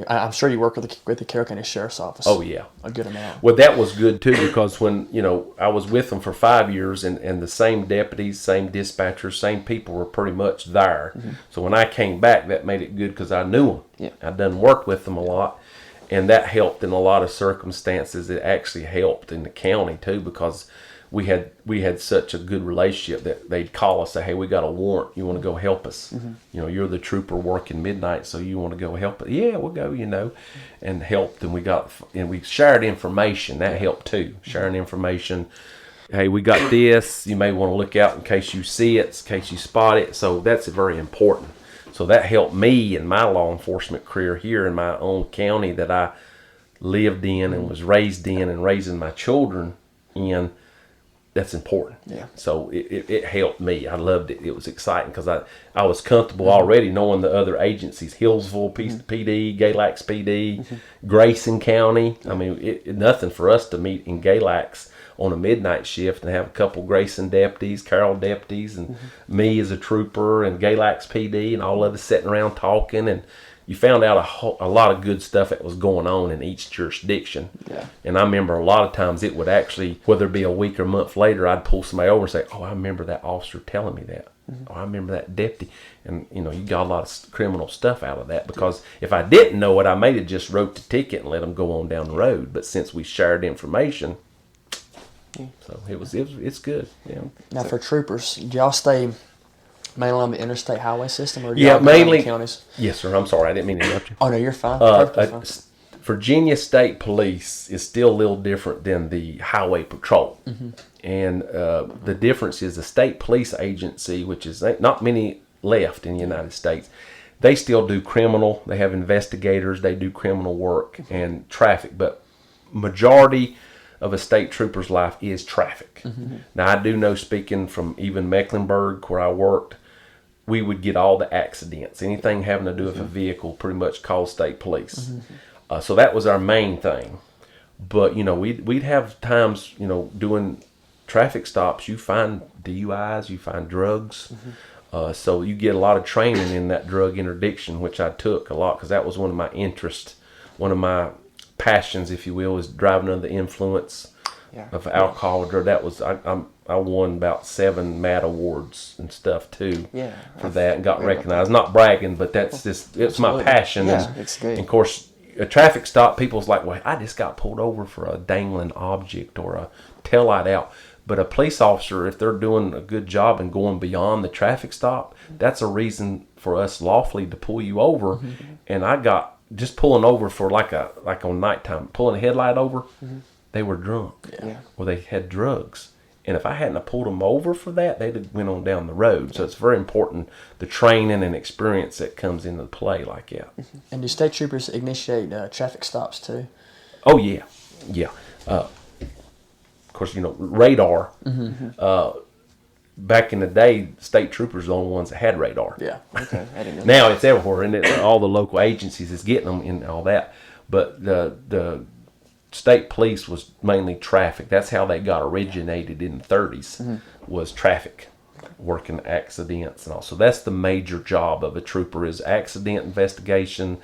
I'm sure you work with the Carroll County Sheriff's Office. Oh, yeah. A good amount. Well, that was good, too, because when, I was with them for 5 years, and the same deputies, same dispatchers, same people were pretty much there. So when I came back, that made it good because I knew them. Yeah. I'd done work with them a lot, and that helped in a lot of circumstances. It actually helped in the county, too, because we had such a good relationship that they'd call us, say, hey, we got a warrant. You want to go help us? You're the trooper working midnight, so you want to go help us? Yeah, we'll go, and helped. And we shared information. That helped too. Sharing information. Hey, we got this. You may want to look out in case you see it, in case you spot it. So that's very important. So that helped me in my law enforcement career here in my own county that I lived in and was raised in, and raising my children in. That's important. Yeah. So it helped me. I loved it. It was exciting because I was comfortable already knowing the other agencies: Hillsville PD, Galax PD, Grayson County. I mean, nothing for us to meet in Galax on a midnight shift and have a couple Grayson deputies, Carroll deputies, and me as a trooper, and Galax PD, and all of us sitting around talking, and you found out a lot of good stuff that was going on in each jurisdiction. Yeah. And I remember a lot of times it would actually, whether it be a week or a month later, I'd pull somebody over and say, oh, I remember that officer telling me that. Oh, I remember that deputy. And, you you got a lot of criminal stuff out of that, because if I didn't know it, I may have just wrote the ticket and let them go on down the road. But since we shared information, so it's good. Yeah. Now, for troopers, do y'all stay mainly on the interstate highway system, or do Yeah, y'all go mainly to the counties? Yes, sir. I'm sorry, I didn't mean to interrupt you. Oh no, you're fine. Perfectly fine. Virginia State Police is still a little different than the Highway Patrol, and the difference is the state police agency, which is not many left in the United States. they still do criminal. They have investigators. They do criminal work and traffic. But majority of a state trooper's life is traffic. Now, I do know, speaking from even Mecklenburg, where I worked, we would get all the accidents. Anything having to do with a vehicle pretty much called state police. So that was our main thing. But, you know, we'd have times, you know, doing traffic stops, you find DUIs, you find drugs. So you get a lot of training in that drug interdiction, which I took a lot because that was one of my interests, one of my passions, if you will, is driving under the influence of alcohol or drug. That was I won about 7 MAD awards and stuff too for that, and got recognized. Not bragging, but that's just it's my passion. Yeah, it's great. And of course, a traffic stop, people's like, well, I just got pulled over for a dangling object or a taillight out. But a police officer, if they're doing a good job and going beyond the traffic stop, that's a reason for us lawfully to pull you over. And I got just pulling over for like on nighttime, pulling a headlight over, they were drunk or they had drugs. And if I hadn't have pulled them over for that, they'd have went on down the road. So it's very important, the training and experience that comes into play like that. And do state troopers initiate traffic stops too? Oh, yeah. Of course, you know, radar. Back in the day, state troopers were the only ones that had radar. Yeah. Okay, I didn't know. Now it's everywhere, and all the local agencies is getting them and all that. But the state police was mainly traffic. That's how they got originated in the 30s, was traffic, working accidents and all. So that's the major job of a trooper, is accident investigation,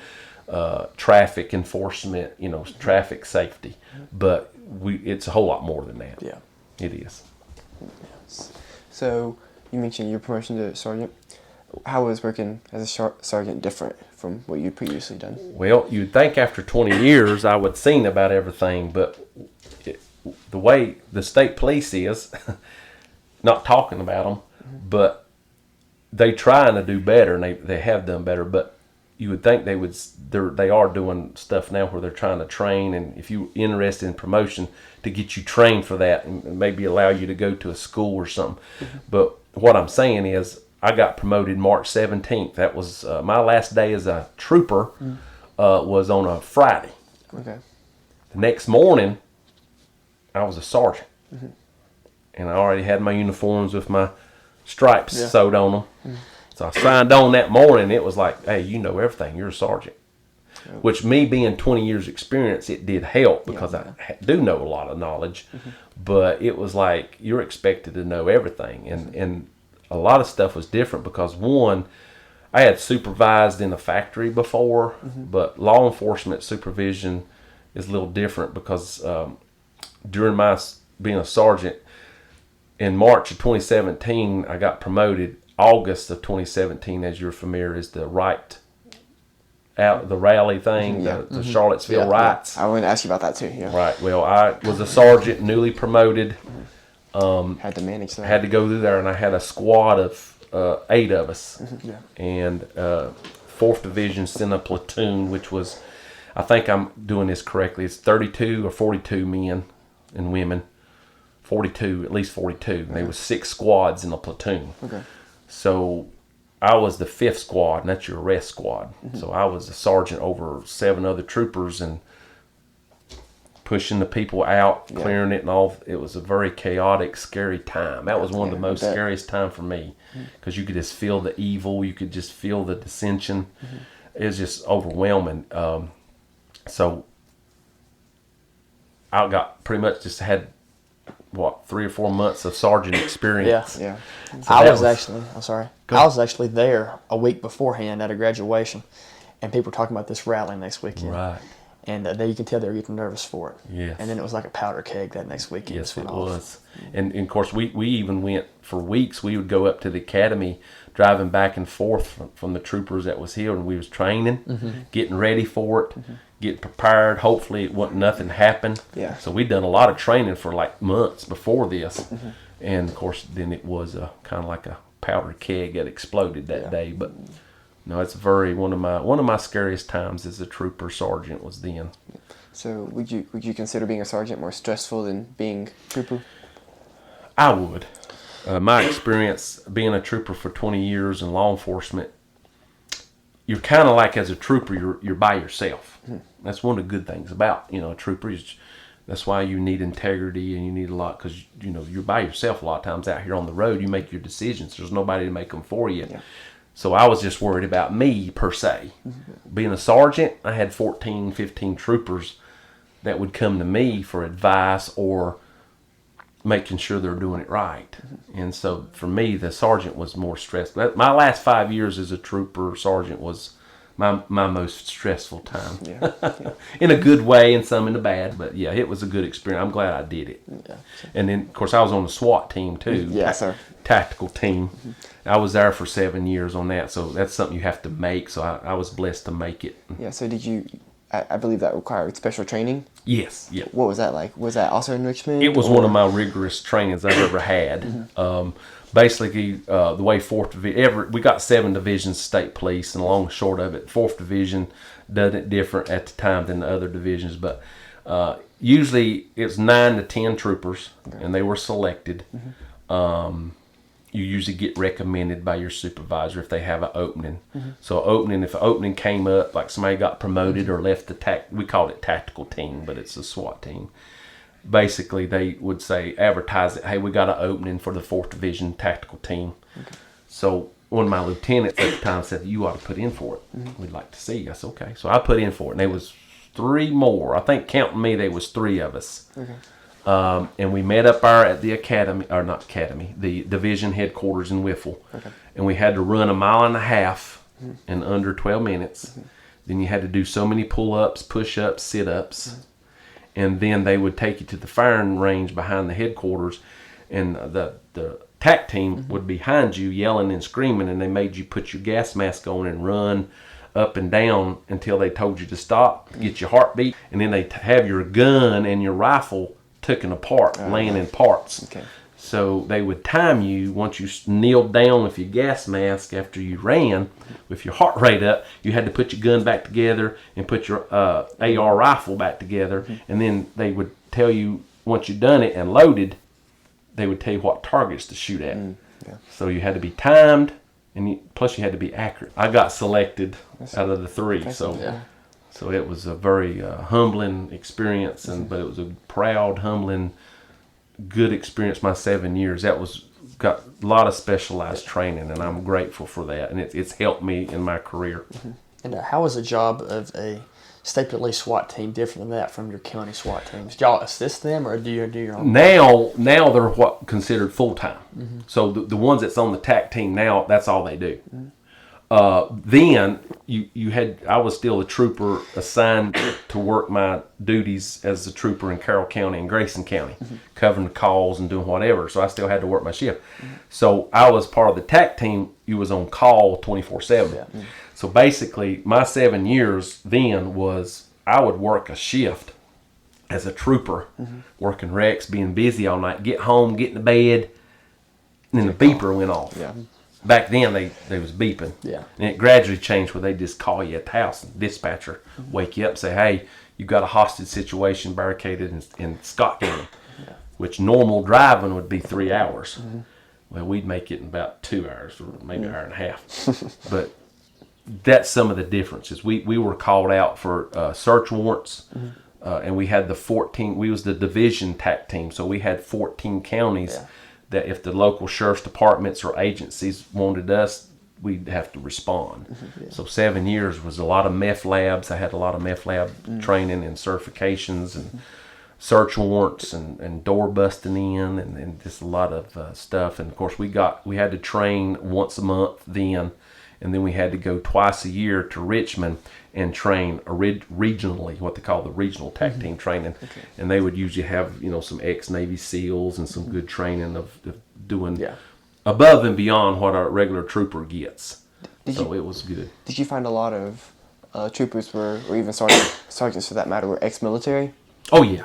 traffic enforcement, you know, traffic safety. But it's a whole lot more than that. Yeah. It is. So you mentioned your promotion to sergeant. How was working as a sergeant different from what you'd previously done? Well, you'd think after 20 years I would have seen about everything, but the way the state police is, not talking about them, but they trying to do better, and they have done better, but you would think they are doing stuff now where they're trying to train, and if you're interested in promotion, to get you trained for that and maybe allow you to go to a school or something. But what I'm saying is, I got promoted March 17th. That was my last day as a trooper, was on a Friday. Okay. The next morning, I was a sergeant. And I already had my uniforms with my stripes sewed on them. So I signed on that morning. It was like, hey, you know everything. You're a sergeant. Which, me being 20 years experience, it did help because I do know a lot of knowledge. But it was like, you're expected to know everything. And a lot of stuff was different because, one, I had supervised in a factory before, but law enforcement supervision is a little different because during my being a sergeant, in March of 2017, I got promoted. August of 2017, as you're familiar, is the the rally thing, the Charlottesville riots. I wanted to ask you about that too. Yeah. Right. Well, I was a sergeant, newly promoted. Had to manage that. Had to go through there, and I had a squad of 8 of us, and 4th Division sent a platoon, which was, I think I'm doing this correctly, it's 32 or 42 men and women, 42, at least 42. And there was 6 squads in a platoon. Okay. So I was the 5th squad, and that's your arrest squad. So I was a sergeant over 7 other troopers and pushing the people out, clearing it and all. It was a very chaotic, scary time. That was one of the most scariest time for me because you could just feel the evil. You could just feel the dissension. It was just overwhelming. So I got pretty much just had, 3 or 4 months of sergeant experience. Yeah. So I was actually there a week beforehand at a graduation, and people were talking about this rally next weekend. Right. And you can tell they were getting nervous for it. Yes. And then it was like a powder keg that next weekend. Yes, it was. And of course, we even went for weeks. We would go up to the academy, driving back and forth from the troopers that was here, and we was training, getting ready for it, getting prepared. Hopefully, it wasn't nothing happened. Yeah. So we'd done a lot of training for like months before this, and of course, then it was kind of like a powder keg that exploded that day. But no, it's one of my scariest times as a trooper sergeant was then. So would you consider being a sergeant more stressful than being trooper? I would. My experience being a trooper for 20 years in law enforcement, you're kind of like, as a trooper, you're by yourself. That's one of the good things about, a trooper is. That's why you need integrity, and you need a lot, because you're by yourself a lot of times out here on the road. You make your decisions. There's nobody to make them for you. Yeah. So I was just worried about me per se. Being a sergeant, I had 14, 15 troopers that would come to me for advice or making sure they're doing it right. And so for me, the sergeant was more stressed. My last 5 years as a trooper sergeant was my most stressful time. Yeah. In a good way and some in a bad, but yeah, it was a good experience. I'm glad I did it. Yeah. And then, of course, I was on the SWAT team too. Yeah, sir. Tactical team. I was there for 7 years on that, so that's something you have to make. So I was blessed to make it. Yeah. So did you? I believe that required special training. Yes. Yeah. What was that like? Was that also enrichment? It was one of my rigorous trainings I've ever had. Basically, the way 4th Division, we got 7 divisions of state police, and long and short of it, 4th Division done it different at the time than the other divisions, but usually it's 9 to 10 troopers, and they were selected. You usually get recommended by your supervisor if they have an opening. So if an opening came up, like somebody got promoted or left we called it tactical team, but it's a SWAT team. Basically, they would advertise it, hey, we got an opening for the 4th Division tactical team. So one of my lieutenants at the time said, you ought to put in for it. We'd like to see you. I said, okay. So I put in for it, and there was 3 more. I think, counting me, there was 3 of us. And we met up at the the division headquarters in Whiffle. And we had to run 1.5 miles in under 12 minutes. Then you had to do so many pull-ups, push-ups, sit-ups. And then they would take you to the firing range behind the headquarters, and the TAC team would be behind you yelling and screaming, and they made you put your gas mask on and run up and down until they told you to stop, get your heartbeat, and then they have your gun and your rifle taken apart, laying in parts. So they would time you once you kneeled down with your gas mask after you ran with your heart rate up. You had to put your gun back together and put your AR rifle back together. And then they would tell you, once you'd done it and loaded, they would tell you what targets to shoot at. So you had to be timed, and plus you had to be accurate. I got selected out of the 3. So it was a very humbling experience, but it was a proud, humbling, good experience. My 7 years, got a lot of specialized training, and I'm grateful for that, and it's helped me in my career. And how is the job of a state police SWAT team different than that from your county SWAT teams? Do y'all assist them, or do you do your own? Now they're what considered full time. So the ones that's on the TAC team now, that's all they do. Then I was still a trooper assigned to work my duties as a trooper in Carroll County and Grayson County, covering the calls and doing whatever. So I still had to work my shift. So I was part of the TAC team. You was on call 24/7. So basically, my 7 years then was I would work a shift as a trooper, working wrecks, being busy all night, get home, get in bed, and then the beeper went off. Back then, they was beeping. And it gradually changed where they just call you at the house, and dispatcher wake you up and say, hey, you've got a hostage situation barricaded in Scott County, which normal driving would be 3 hours. Well, we'd make it in about 2 hours, or maybe an hour and a half. But that's some of the differences. We were called out for search warrants, and we had we was the division TAC team, so we had 14 counties that if the local sheriff's departments or agencies wanted us, we'd have to respond. So 7 years was a lot of meth labs. I had a lot of meth lab training and certifications and search warrants and door busting in and just a lot of stuff. And of course we had to train once a month then, and then we had to go twice a year to Richmond and train regionally, what they call the regional TAC team training. And they would usually have, some ex-Navy SEALs and some good training of doing above and beyond what a regular trooper gets. It was good. Did you find a lot of troopers or even sergeants for that matter were ex-military? Oh, yeah.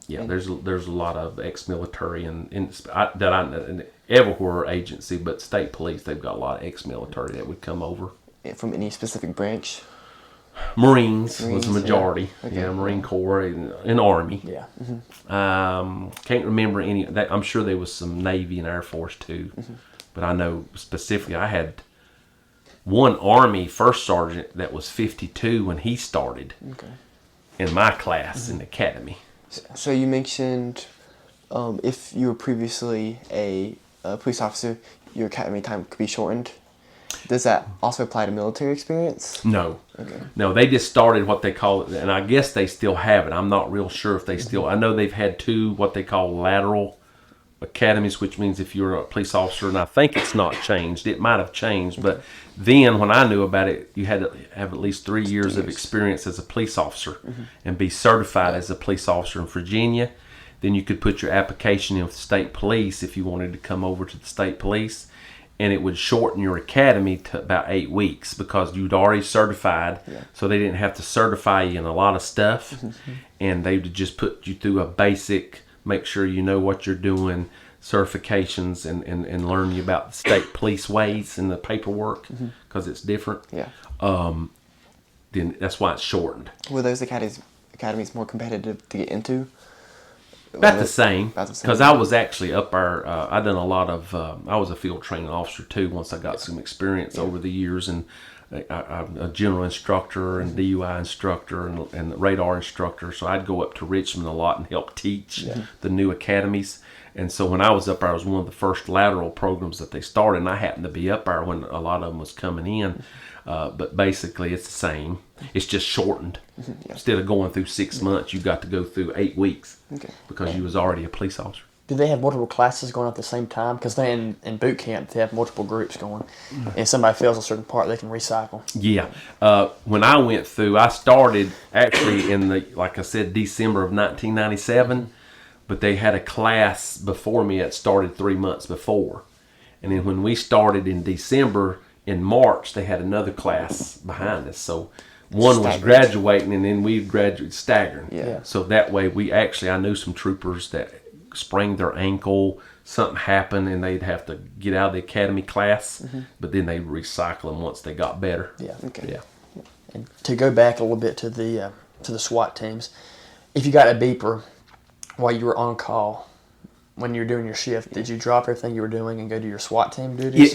There's a lot of ex-military and everywhere agency, but state police, they've got a lot of ex-military that would come over. From any specific branch? Marines was the majority. Marine Corps and Army. Can't remember any. I'm sure there was some Navy and Air Force too, but I know specifically I had one Army first sergeant that was 52 when he started in my class in the academy. So you mentioned if you were previously a police officer, your academy time could be shortened. Does that also apply to military experience? No. Okay. No, they just started what they call it, and I guess they still have it. I'm not real sure if they still. I know they've had 2 what they call lateral academies, which means if you're a police officer, and I think it's not changed. It might have changed, but then when I knew about it, you had to have at least 3 years of experience as a police officer and be certified as a police officer in Virginia. Then you could put your application in with the state police if you wanted to come over to the state police, and it would shorten your academy to about 8 weeks because you'd already certified, so they didn't have to certify you in a lot of stuff, and they would just put you through a basic, make sure you know what you're doing, certifications, and learn you about the state police ways and the paperwork because it's different. Yeah. Then that's why it's shortened. Were those academies more competitive to get into? About the same, About the same. because I was actually up there. I done a lot of. I was a field training officer too. Once I got some experience over the years, and I'm a general instructor and DUI instructor and radar instructor. So I'd go up to Richmond a lot and help teach the new academies. And so when I was up there, I was one of the first lateral programs that they started, and I happened to be up there when a lot of them was coming in. But basically, it's the same. It's just shortened. Instead of going through 6 months, you got to go through 8 weeks because you was already a police officer. Do they have multiple classes going at the same time? Because they in boot camp, they have multiple groups going. And if somebody fails a certain part, they can recycle. Yeah. When I went through, I started actually in like I said, December of 1997. But they had a class before me that started 3 months before. And then when we started in December, in March, they had another class behind us. So one was graduating, and then we graduated staggering. Yeah. So that way, I knew some troopers that sprained their ankle, something happened, and they'd have to get out of the academy class, but then they'd recycle them once they got better. Yeah. Okay. Yeah. And to go back a little bit to the SWAT teams, if you got a beeper while you were on call, when you were doing your shift, did you drop everything you were doing and go to your SWAT team duties?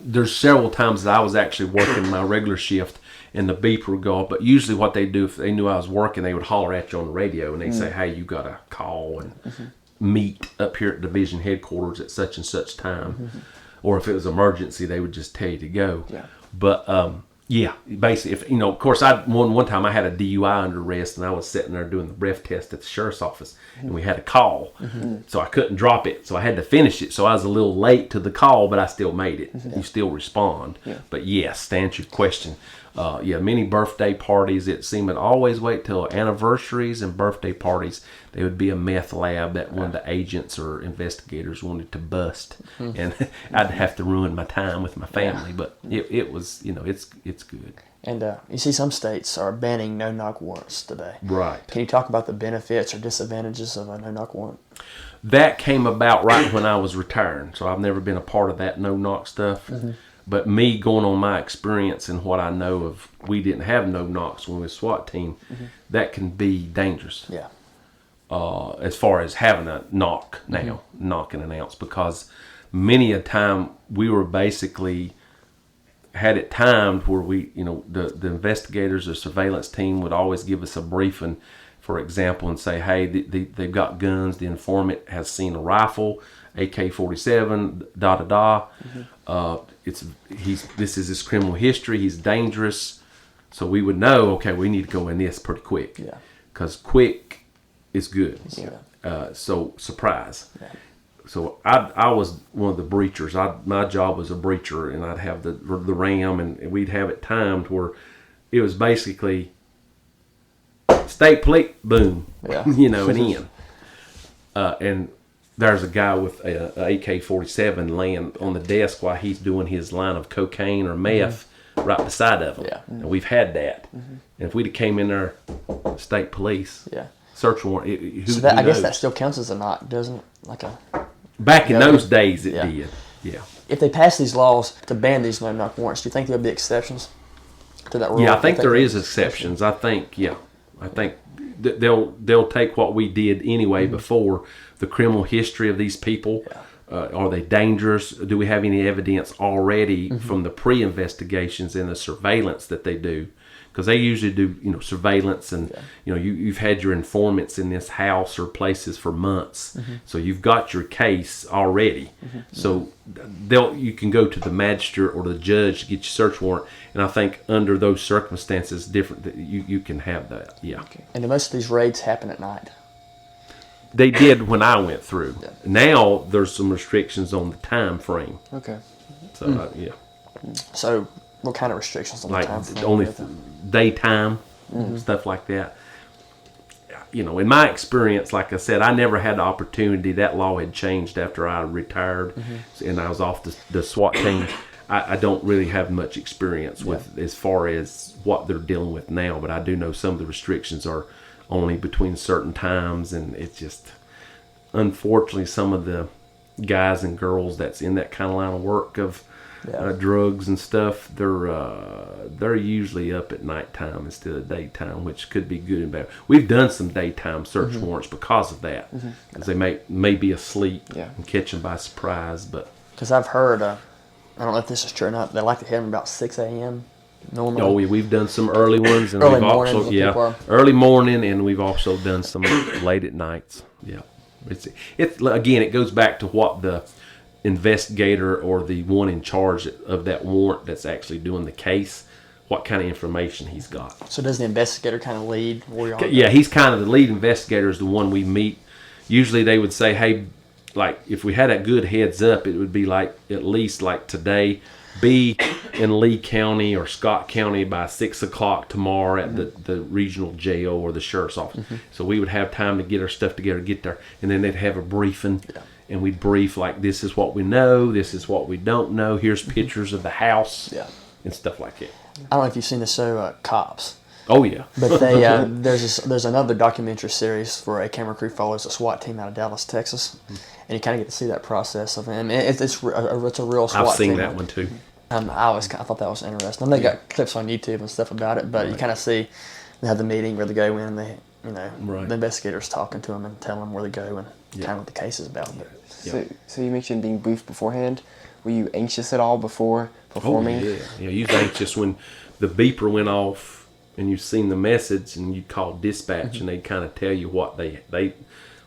There's several times that I was actually working my regular shift and the beeper would go off, but usually what they do, if they knew I was working, they would holler at you on the radio and they'd say, hey, you got a call and meet up here at division headquarters at such and such time. Or if it was emergency, they would just tell you to go. Yeah. But yeah, basically, if of course, one time I had a DUI under arrest, and I was sitting there doing the breath test at the sheriff's office, and we had a call, so I couldn't drop it, so I had to finish it. So I was a little late to the call, but I still made it. You still respond. But yes, to answer your question, many birthday parties. It seemed to always wait till anniversaries and birthday parties. There would be a meth lab that one of the agents or investigators wanted to bust, and I'd have to ruin my time with my family. But it was, it's good. And you see some states are banning no-knock warrants today. Right. Can you talk about the benefits or disadvantages of a no-knock warrant? That came about right when I was retiring, so I've never been a part of that no-knock stuff. But me going on my experience and what I know of, we didn't have no-knocks when we were a SWAT team, that can be dangerous. Yeah. As far as having a knock now, knock and announce, because many a time we were basically had it timed where we, the investigators or surveillance team would always give us a briefing, for example, and say, hey, they've got guns, the informant has seen a rifle, AK-47, this is his criminal history, he's dangerous. So we would know, okay, we need to go in this pretty quick. Yeah. Because quick is good. Yeah. So surprise. Yeah. So I was one of the breachers. My job was a breacher, and I'd have the ram, and we'd have it timed where it was basically state police, boom, and in. And there's a guy with a AK-47 laying on the desk while he's doing his line of cocaine or meth right beside of him. Yeah. And we've had that. And if we'd have came in there, state police, search warrant, I guess that still counts as a knock, doesn't it? Back in those days, it did. Yeah. If they pass these laws to ban these no-knock warrants, do you think there'll be exceptions to that rule? Yeah, I think there is exceptions. I think they'll take what we did anyway before, the criminal history of these people, Are they dangerous? Do we have any evidence already from the pre-investigations and the surveillance that they do? Because they usually do, surveillance, and you've had your informants in this house or places for months, so you've got your case already. So you can go to the magistrate or the judge to get your search warrant, and I think under those circumstances, different that you can have that. Yeah. Okay. And do most of these raids happen at night? They did when I went through. Yeah. Now there's some restrictions on the time frame. Okay. So yeah. So what kind of restrictions on the time frame? Only daytime, stuff like that. In my experience, like I said, I never had the opportunity. That law had changed after I retired, and I was off the SWAT team. I don't really have much experience with as far as what they're dealing with now, but I do know some of the restrictions are only between certain times, and it's just, unfortunately, some of the guys and girls that's in that kind of line of work of drugs and stuff, they're usually up at nighttime instead of daytime, which could be good and bad. We've done some daytime search warrants because of that, because they may be asleep and catch them by surprise. But because I've heard, I don't know if this is true or not, they like to hit them about 6 a.m. normally. Oh, we've done some early ones, and early we've also early morning, and we've also done some late at nights. Yeah, it's again, it goes back to what the investigator or the one in charge of that warrant that's actually doing the case, what kind of information he's got. So does the investigator kind of lead where you're on? Yeah, he's kind of the lead investigator, is the one we meet. Usually they would say, hey, like if we had a good heads up, it would be like at least like today, be in Lee County or Scott County by 6 o'clock tomorrow at the regional jail or the sheriff's office. So we would have time to get our stuff together, get there, and then they'd have a briefing. Yeah. And we'd brief like, this is what we know, this is what we don't know, here's pictures of the house, and stuff like that. I don't know if you've seen the show Cops. Oh yeah. But they there's another documentary series where a camera crew follows a SWAT team out of Dallas, Texas, and you kind of get to see that process of them. It's a real SWAT team. I've seen that one too. I thought that was interesting. And they got clips on YouTube and stuff about it, but you kind of see they have the meeting where they go in, and the investigators talking to them and telling them where they go and kind of what the case is about. But, So you mentioned being briefed beforehand. Were you anxious at all before performing? Oh, yeah. You was anxious when the beeper went off and you seen the message, and you called dispatch, and they'd kind of tell you what they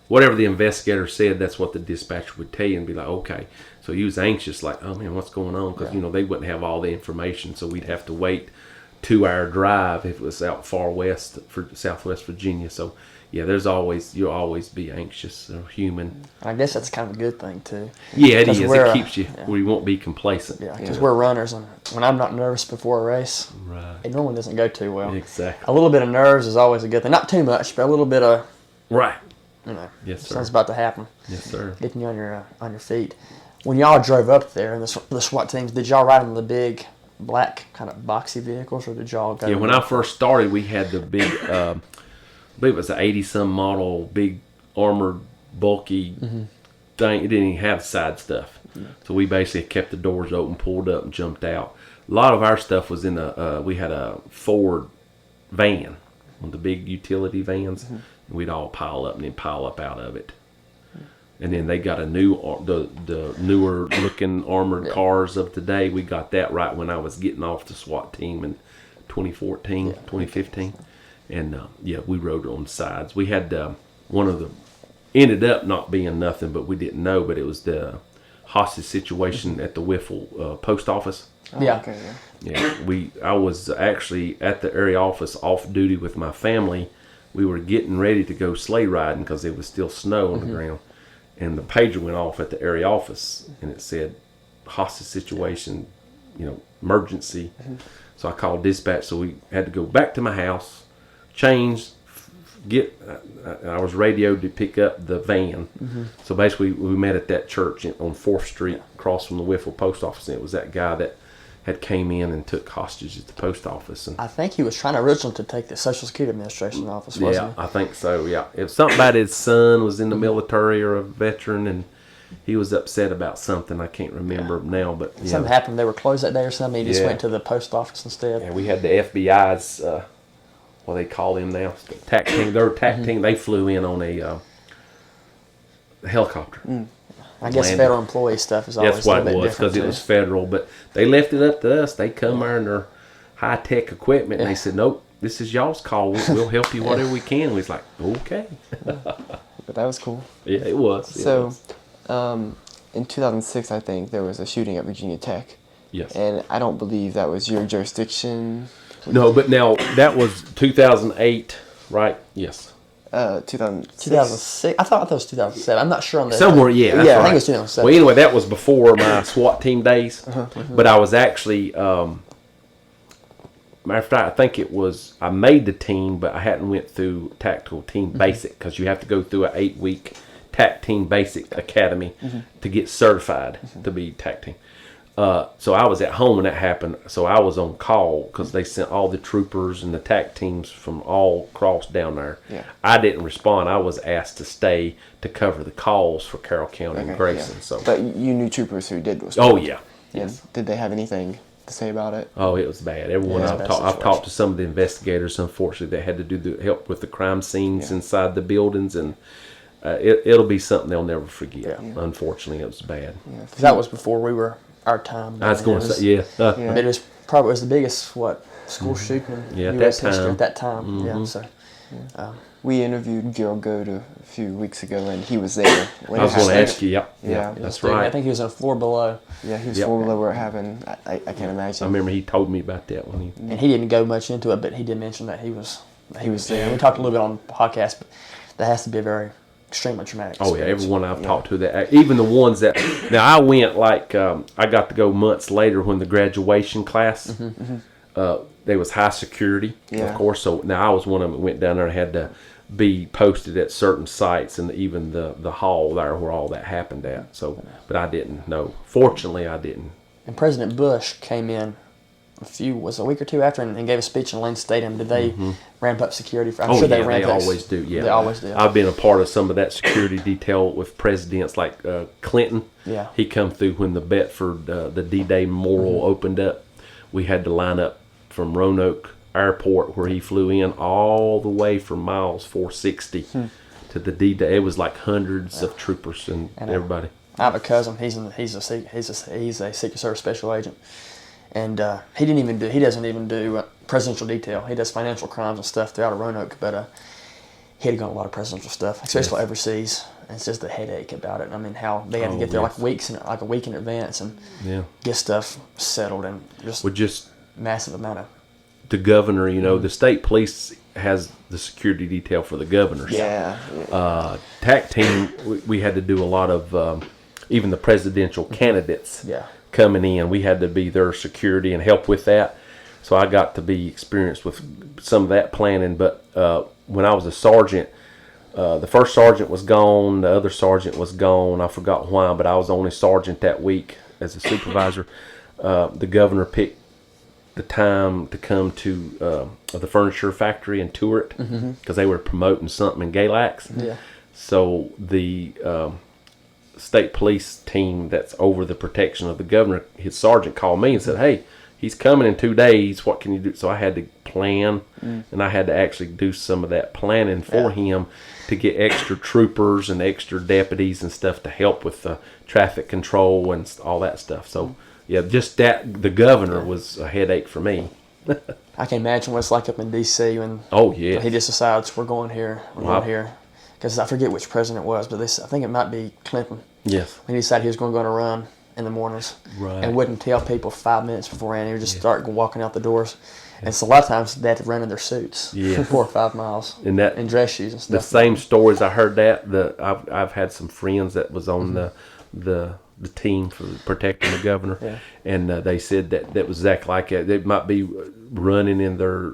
whatever the investigator said, that's what the dispatcher would tell you, and be like, okay. So you was anxious, like, oh man, what's going on? Because they wouldn't have all the information, so we'd have to wait 2-hour drive if it was out far west for Southwest Virginia. So yeah, you'll always be anxious or human. I guess that's kind of a good thing too. Yeah, it is. It keeps you where you won't be complacent. Yeah, because we're runners, and when I'm not nervous before a race, it normally doesn't go too well. Exactly. A little bit of nerves is always a good thing. Not too much, but a little bit of Yes, sir. Something's about to happen. Yes, sir. Getting you on your feet. When y'all drove up there, and the SWAT teams, did y'all ride in the big black kind of boxy vehicles, or did y'all go? Yeah, when I first started, we had the big. I believe it was an 80-some model, big armored, bulky thing. It didn't even have side stuff. So we basically kept the doors open, pulled up, and jumped out. A lot of our stuff was in we had a Ford van, one of the big utility vans, and we'd all pile up and then pile up out of it. And then they got the newer looking armored cars of today. We got that right when I was getting off the SWAT team in 2015. And we rode on the sides. We had one of the, ended up not being nothing, but we didn't know, but it was the hostage situation at the Whiffle post office. Oh, yeah. Okay, I was actually at the area office off duty with my family. We were getting ready to go sleigh riding because there was still snow on the ground. And the pager went off at the area office, and it said hostage situation, emergency. So I called dispatch. So we had to go back to my house, change, I was radioed to pick up the van. So basically we met at that church on 4th Street across from the Whiffle post office, and it was that guy that had came in and took hostages at the post office. And I think he was trying originally to take the Social Security Administration office, wasn't he? I think so, yeah. It was something about his son was in the military or a veteran, and he was upset about something. I can't remember now, but something happened. They were closed that day or something. He just went to the post office instead. And we had the FBI's, what they call them now, TAC team. Their TAC team, they flew in on a helicopter. I guess landed. federal employee stuff is always That's a what little it bit was, because different. it was federal. But they left it up to us. They come there in their high-tech equipment, and they said, nope, this is y'all's call. We'll help you whatever we can. We was like, okay. But that was cool. Yeah, it was. So, in 2006, I think, there was a shooting at Virginia Tech. Yes. And I don't believe that was your jurisdiction. No, but now that was 2008, right? Yes. 2006. 2006. I thought that was 2007. I'm not sure on the Somewhere, yeah. That's yeah, right. I think it was 2007. Well, anyway, that was before my SWAT team days. But I was actually, matter of fact, I think it was, I made the team, but I hadn't went through tactical team basic, because you have to go through an 8-week TAC team basic academy to get certified to be TAC team. So I was at home when that happened, so I was on call because they sent all the troopers and the TAC teams from all across down there. Yeah. I didn't respond. I was asked to stay to cover the calls for Carroll County and Grayson. Yeah. So, But you knew troopers who did respond. oh yeah, Yes. Did they have anything to say about it? oh it was bad. Everyone Yeah, I've talked to some of the investigators. Unfortunately, they had to do the help with the crime scenes inside the buildings, and it'll be something they'll never forget. Yeah. Unfortunately, it was bad. Yeah. 'Cause that was before we were our time. I was going to say, yeah. Yeah. But it was probably the biggest school shooting in Yeah, at U.S. that history time. at that time. Yeah, so We interviewed Gil Goat a few weeks ago, and he was there. When I was it going to happened. ask you. Yep. Yeah. That's Dude, right. I think he was on the floor below, Yeah, he was Yep. full below where it happened. I can't imagine. I remember he told me about that when he. and he didn't go much into it, but he did mention that he was there. We talked a little bit on the podcast, but that has to be a very extremely traumatic. Oh yeah, experience. everyone I've talked to that, even the ones that. Now I went like I got to go months later when the graduation class. They was high security, Yeah. of course. So now I was one of them that went down there and had to be posted at certain sites, and even the hall there where all that happened at. So, but I didn't know. Fortunately, I didn't. And President Bush came in a week or two after and gave a speech in Lane Stadium. Did they ramp up security? I'm sure they ramped up. always do. Yeah, They always do. I've been a part of some of that security detail with presidents like Clinton. Yeah. He come through when the Bedford, the D-Day Memorial opened up. We had to line up from Roanoke Airport, where he flew in, all the way from miles 460 to the D-Day. It was like hundreds of troopers and everybody. I have a cousin. He's a Secret Service special agent, and he doesn't even do presidential detail. He does financial crimes and stuff throughout Roanoke, but he had gone a lot of presidential stuff, especially overseas. And it's just the headache about it. And I mean, how they had to get there like a week in advance and get stuff settled, and just massive amount of. The governor, the state police has the security detail for the governors. Yeah. TAC team, we had to do a lot of, even the presidential candidates coming in. We had to be their security and help with that. So I got to be experienced with some of that planning. But when I was a sergeant, the first sergeant was gone. The other sergeant was gone. I forgot why, but I was the only sergeant that week as a supervisor. The governor picked the time to come to the furniture factory and tour it because they were promoting something in Galax. Yeah. So the state police team that's over the protection of the governor, his sergeant called me and said, "Hey, he's coming in 2 days. What can you do?" So I had to plan, and I had to actually do some of that planning for him to get extra troopers and extra deputies and stuff to help with the traffic control and all that stuff. So. Yeah, just that, the governor was a headache for me. I can imagine what it's like up in D.C. when he just decides we're going here, here. Because I forget which president it was, but I think it might be Clinton. Yes. When he decided he was going to run in the mornings. Right. And wouldn't tell people 5 minutes beforehand. He would just start walking out the doors. And so a lot of times they had to run in their suits 4 or 5 miles and dress shoes and stuff. The same stories I heard I've had some friends that was on the team for protecting the governor, and they said that was exactly like that. They might be running in their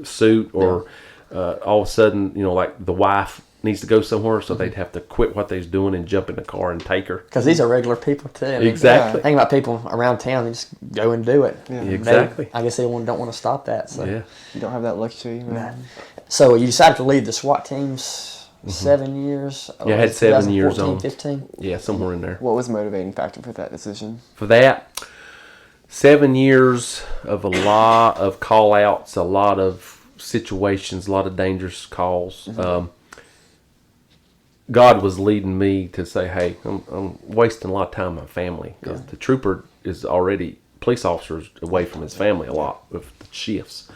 suit, or all of a sudden, like the wife needs to go somewhere, so they'd have to quit what they was doing and jump in the car and take her. Because these are regular people too. I mean, Exactly. Think about people around town; they just go and do it. Yeah. Exactly. I guess they don't want to stop that. So. Yeah. You don't have that luxury. So you decided to leave the SWAT teams. 7 years. Yeah, I had 7 years 2014, on. 15. Yeah, somewhere in there. What was the motivating factor for that decision? For that, 7 years of a lot of call outs, a lot of situations, a lot of dangerous calls. God was leading me to say, hey, I'm wasting a lot of time with my family, because the trooper is already, police officers away from his family a lot with the shifts.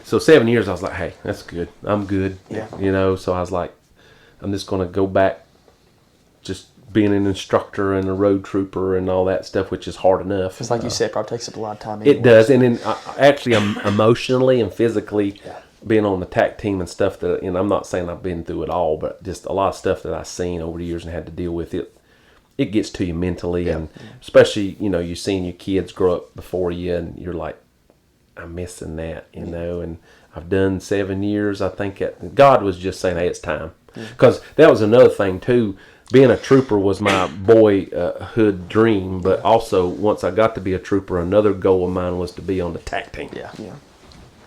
So 7 years, I was like, hey, that's good. I'm good. Yeah. You know, so I was like, I'm just going to go back just being an instructor and a road trooper and all that stuff, which is hard enough. Because like you said, it probably takes up a lot of time. It does. And then actually, emotionally and physically, being on the TAC team and stuff that, you know, I'm not saying I've been through it all, but just a lot of stuff that I've seen over the years and had to deal with, it gets to you mentally. And especially, you know, you've seen your kids grow up before you and you're like, I'm missing that, you know. And I've done 7 years. I think God was just saying, hey, it's time. Because that was another thing too. Being a trooper was my boyhood dream, but also once I got to be a trooper, another goal of mine was to be on the TAC team. Yeah.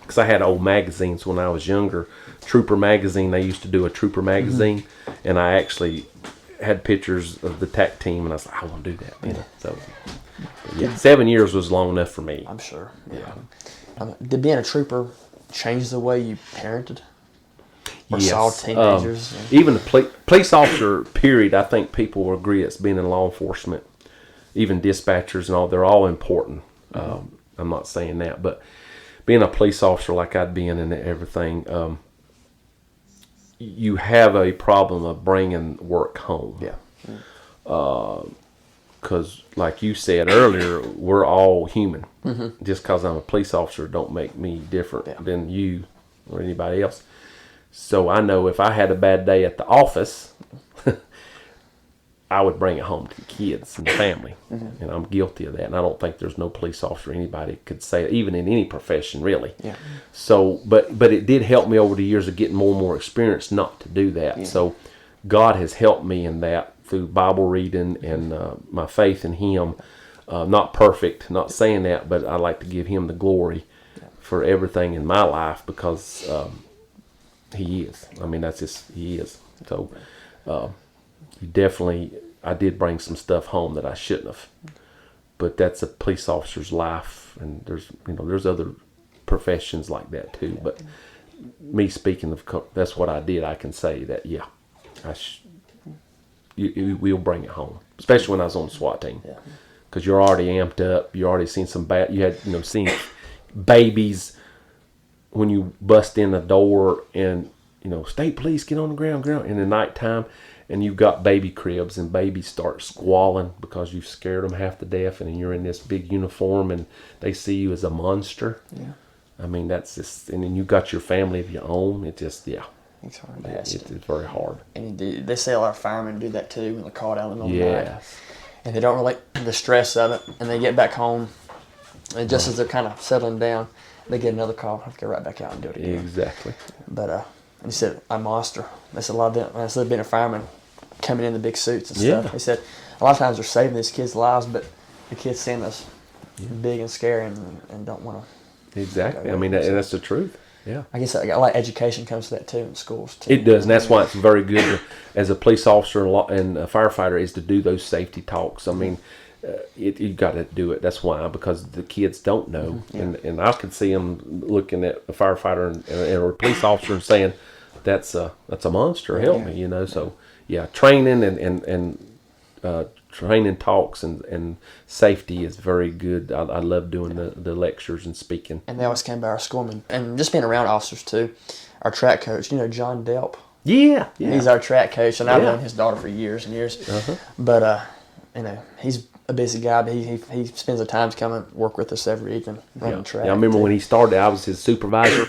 Because I had old magazines when I was younger. Trooper magazine, they used to do a trooper magazine, and I actually had pictures of the TAC team, and I was like, I want to do that. You know? So, yeah, 7 years was long enough for me. I'm sure. Yeah. Did being a trooper change the way you parented? Or saw teenagers? Even the police officer, period, I think people will agree it's being in law enforcement, even dispatchers and all, they're all important. I'm not saying that, but being a police officer like I'd been and everything, you have a problem of bringing work home. Yeah. Because like you said earlier, we're all human. Just because I'm a police officer don't make me different than you or anybody else. So I know if I had a bad day at the office, I would bring it home to the kids and the family. And I'm guilty of that. And I don't think there's no police officer or anybody could say it, even in any profession, really. Yeah. So, but it did help me over the years of getting more and more experience not to do that. Yeah. So God has helped me in that through Bible reading and my faith in Him. Not perfect, not saying that, but I like to give Him the glory for everything in my life because He is. I mean, that's just, He is. So, definitely, I did bring some stuff home that I shouldn't have, but that's a police officer's life, and there's other professions like that too. But me speaking of, that's what I did. I can say that, you will bring it home, especially when I was on the SWAT team, because you're already amped up. You already seen some bad. You had seen babies when you bust in the door and state police, get on the ground in the nighttime, and you've got baby cribs and babies start squalling because you've scared them half to death, and you're in this big uniform and they see you as a monster. Yeah. I mean, that's just, and then you got your family of your own. It just, it's hard. It's very hard. And they say a lot of firemen do that too when they're called out in the middle of the night. And they don't relate the stress of it, and they get back home, and just as they're kind of settling down, they get another call, have to go right back out and do it again. Exactly. But and he said, I'm a monster. They said a lot of them, instead of being a fireman, coming in the big suits and stuff. They said a lot of times they're saving these kids' lives, but the kids seeing us big and scary and don't want to. Exactly. I mean, and that's the truth. Yeah. I guess a lot of education comes to that too in schools too. It does, and that's why it's very good as a police officer and a firefighter is to do those safety talks. I mean, you got to do it. That's why, because the kids don't know, and I could see them looking at a firefighter or a police officer and saying, "That's a monster. Help me," So training and training talks and safety is very good. I love doing the lectures and speaking. And they always came by our school, and just being around officers too. Our track coach, John Delp. Yeah. He's our track coach, and I've known his daughter for years and years. But he's a busy guy, but he spends the time to come and work with us every evening running track. Yeah, I remember when he started, I was his supervisor,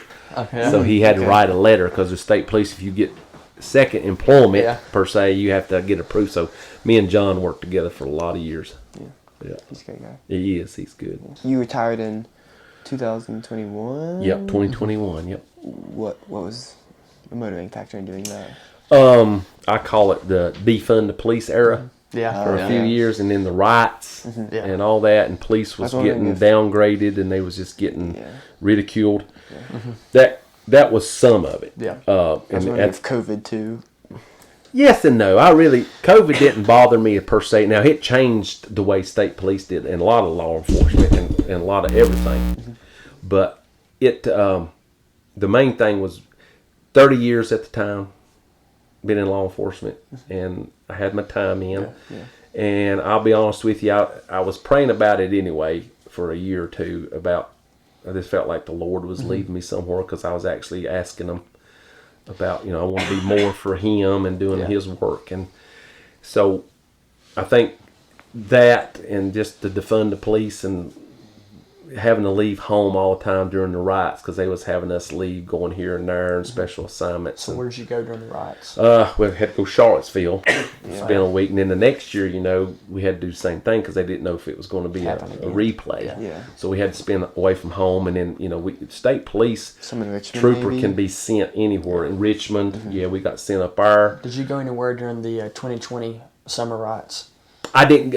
so he had to write a letter because the state police, if you get second employment per se, you have to get approved. So me and John worked together for a lot of years. Yeah. He's a great guy. He is. He's good. You retired in 2021? Yep, 2021. Yep. What was the motivating factor in doing that? I call it the defund the police era. For a few years, and then the riots and all that, and police was getting downgraded, and they was just getting ridiculed. That was some of it. I was wondering if COVID too. Yes and no. COVID didn't bother me per se. Now, it changed the way state police did and a lot of law enforcement and a lot of everything. But the main thing was 30 years at the time, been in law enforcement, and I had my time in. And I'll be honest with you, I was praying about it anyway for a year or two. I just felt like the Lord was leading me somewhere, because I was actually asking Him about, I want to be more for Him and doing His work. And so I think that, and just to defund the police and having to leave home all the time during the riots, because they was having us leave, going here and there and special assignments. So where did you go during the riots? We had to go Charlottesville, spend a week, and then the next year, we had to do the same thing, because they didn't know if it was going to be a replay. So we had to spend away from home, and then state police trooper maybe? can be sent anywhere. In Richmond, we got sent up there. Did you go anywhere during the 2020 summer riots? I didn't.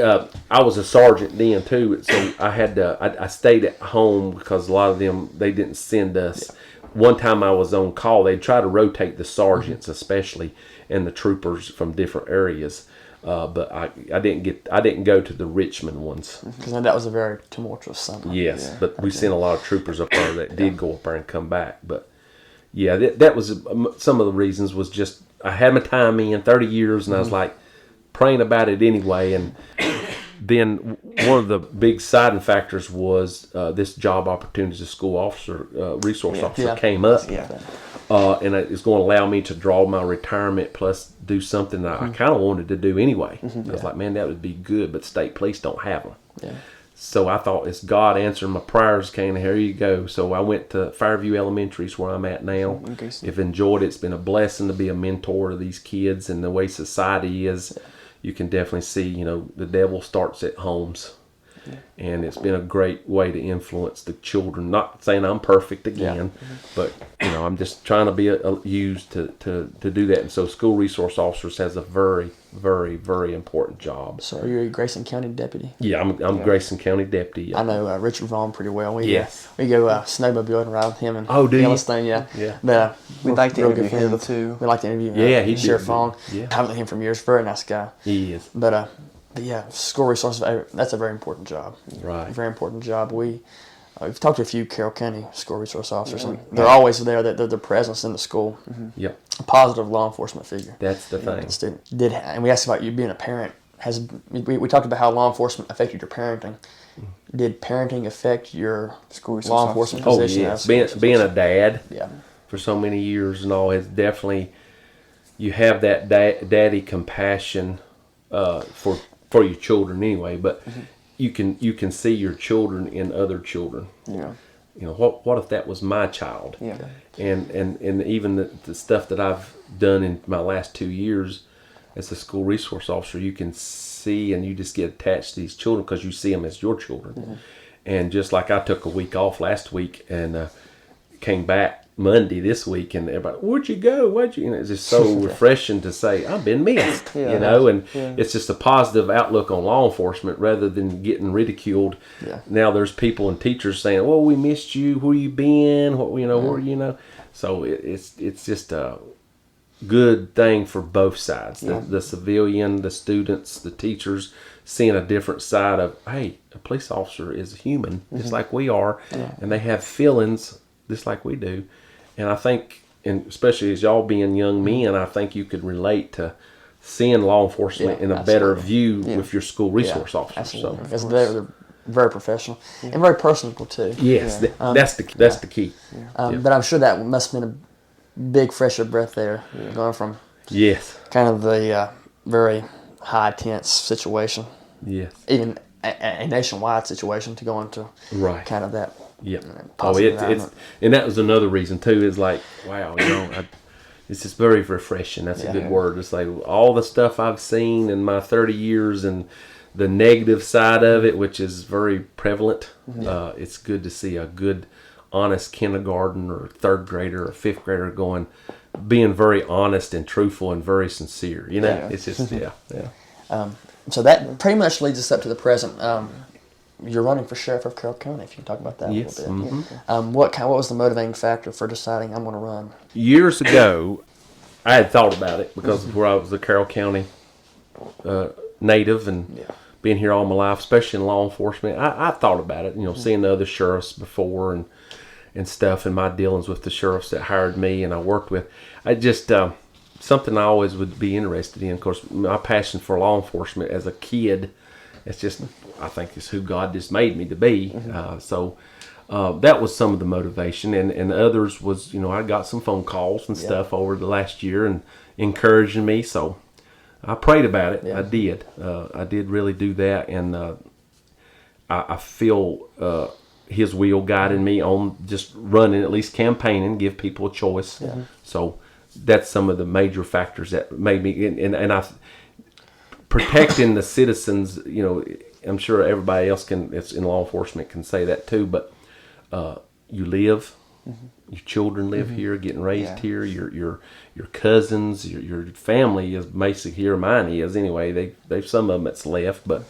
I was a sergeant then too, so I had to. I stayed at home, because a lot of them, they didn't send us. One time I was on call. They'd try to rotate the sergeants, especially, and the troopers from different areas. But I didn't go to the Richmond ones. Because that was a very tumultuous summer. Yes, but we sent a lot of troopers up there that did go up there and come back. But that was some of the reasons. Was just I had my time in 30 years, and I was like, praying about it anyway. And then one of the big siding factors was this job opportunity as a school officer, resource officer came up. And it's going to allow me to draw my retirement plus do something that I kind of wanted to do anyway. I was like, man, that would be good, but state police don't have them. So I thought, it's God answering my prayers, Kane, here you go. So I went to Fairview Elementary, where I'm at now. I've enjoyed it. It's been a blessing to be a mentor to these kids, and the way society is. You can definitely see, the devil starts at homes. And it's been a great way to influence the children. Not saying I'm perfect again, but, I'm just trying to be used to do that. And so school resource officers has a very, very, very important job. So are you a Grayson County deputy? Yeah, I'm Grayson County deputy. I know Richard Vaughn pretty well. We go snowmobiling and ride with him in do you? Yellowstone. Yeah. But, We'd like to real interview good friends him too. We'd like to interview Sheriff Vaughn. I haven't met him for years. Very nice guy. He is. But school resources, that's a very important job. Right. Very important job. We've talked to a few Carroll County school resource officers, and they're always there. Their presence in the school. Yep. A positive law enforcement figure. That's the thing. And we asked about you being a parent. We talked about how law enforcement affected your parenting. Did parenting affect your school resource law enforcement officer? position? Yes. Being a dad for so many years and all, has definitely, you have that daddy compassion for your children anyway, but you can see your children in other children. What if that was my child? And even the stuff that I've done in my last 2 years as a school resource officer, you can see, and you just get attached to these children because you see them as your children. And just like I took a week off last week and came back Monday this week, and everybody, where'd you go? It's just so refreshing to say, I've been missed, and it's just a positive outlook on law enforcement rather than getting ridiculed. Now there's people and teachers saying, well, we missed you. Where you been? Where, so it's just a good thing for both sides. The civilian, the students, the teachers, seeing a different side of, hey, a police officer is a human, just like we are, and they have feelings just like we do. And I think, and especially as y'all being young men, I think you could relate to seeing law enforcement in a better view with your school resource officer. Absolutely. Because they're very professional and very personable too. Yes, that's the key. But I'm sure that must have been a big fresh of breath there, going from kind of the very high tense situation, even a nationwide situation, to go into kind of that. And that was another reason too. Is like, wow, it's just very refreshing. That's a good word. It's like all the stuff I've seen in my 30 years and the negative side of it, which is very prevalent. It's good to see a good, honest kindergarten or third grader or fifth grader being very honest and truthful and very sincere. It's just So that pretty much leads us up to the present. You're running for sheriff of Carroll County. If you can talk about that a little bit. What was the motivating factor for deciding I'm going to run? Years ago, I had thought about it because where I was a Carroll County native and being here all my life, especially in law enforcement, I thought about it. Seeing the other sheriffs before and stuff, and my dealings with the sheriffs that hired me and I worked with. I just something I always would be interested in. Of course, my passion for law enforcement as a kid, it's just, I think it's who God just made me to be. So that was some of the motivation, and others was, I got some phone calls and stuff over the last year and encouraging me. So I prayed about it. I did really do that, and I feel His will guiding me on just running, at least campaigning, give people a choice. So that's some of the major factors that made me, and I protecting the citizens. I'm sure everybody else it's in law enforcement can say that too. But you live, your children live here, getting raised here. Your cousins, your family is basically here. Mine is anyway. They've some of them that's left, but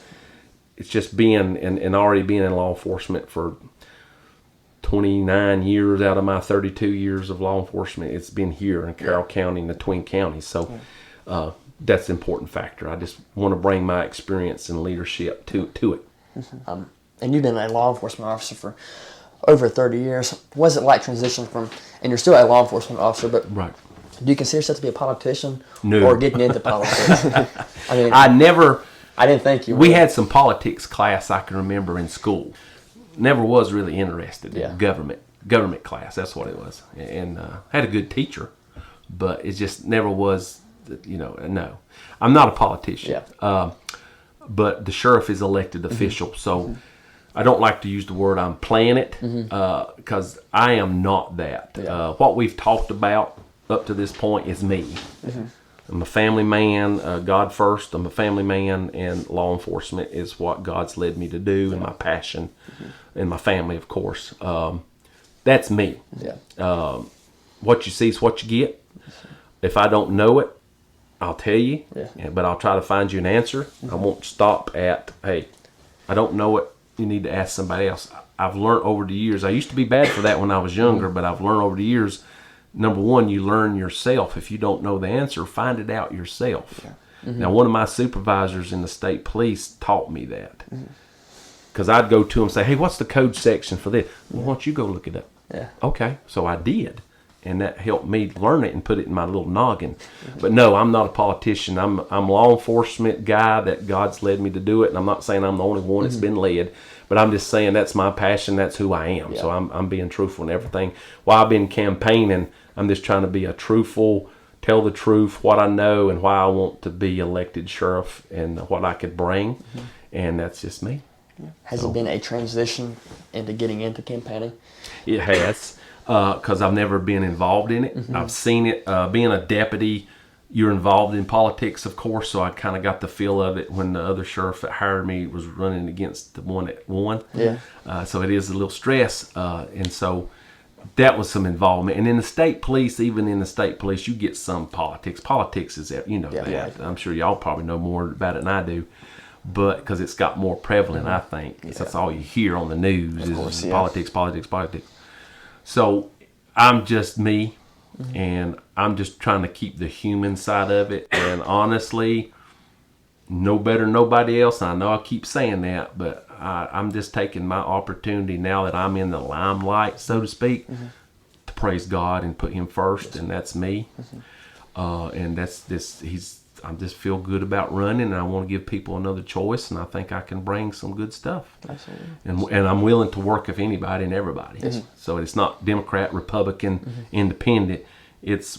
it's just being and already being in law enforcement for 29 years out of my 32 years of law enforcement. It's been here in Carroll County and the Twin Counties. So that's an important factor. I just want to bring my experience and leadership to it. And you've been a law enforcement officer for over 30 years. What was it like transitioning from, and you're still a law enforcement officer, but Right. do you consider yourself to be a politician? No. Or getting into politics? I mean, I didn't think you were. We had some politics class I can remember in school. Never was really interested in government class. That's what it was. And had a good teacher, but it just never was, no. I'm not a politician. But the sheriff is elected official, so I don't like to use the word I'm playing it, because I am not that. What we've talked about up to this point is me. I'm a family man, God first. I'm a family man, and law enforcement is what God's led me to do, and my passion, and my family, of course. That's me. What you see is what you get. If I don't know it, I'll tell you, but I'll try to find you an answer. I won't stop at, hey, I don't know it. You need to ask somebody else. I've learned over the years. I used to be bad for that when I was younger, but I've learned over the years. Number one, you learn yourself. If you don't know the answer, find it out yourself. Now, one of my supervisors in the state police taught me that. Because I'd go to him and say, hey, what's the code section for this? Well, why don't you go look it up? Okay, so I did. And that helped me learn it and put it in my little noggin. But no, I'm not a politician. I'm a law enforcement guy that God's led me to do it. And I'm not saying I'm the only one that's been led. But I'm just saying that's my passion. That's who I am. So I'm being truthful in everything. While I've been campaigning, I'm just trying to be tell the truth, what I know, and why I want to be elected sheriff and what I could bring. And that's just me. Has it been a transition into getting into campaigning? It has, because I've never been involved in it. I've seen it. Being a deputy, you're involved in politics, of course, so I kind of got the feel of it when the other sheriff that hired me was running against the one that won. So it is a little stress, and so that was some involvement. And in the state police, even in the state police, you get some politics. Politics is, that. I'm sure y'all probably know more about it than I do, but because it's got more prevalent, I think. That's all you hear on the news is politics. So I'm just me, and I'm just trying to keep the human side of it. And honestly, no better than nobody else. I know I keep saying that, but I'm just taking my opportunity now that I'm in the limelight, so to speak, to praise God and put Him first, and that's me. And that's this. I just feel good about running, and I want to give people another choice, and I think I can bring some good stuff. Absolutely. And I'm willing to work with anybody and everybody. So it's not Democrat, Republican, Independent.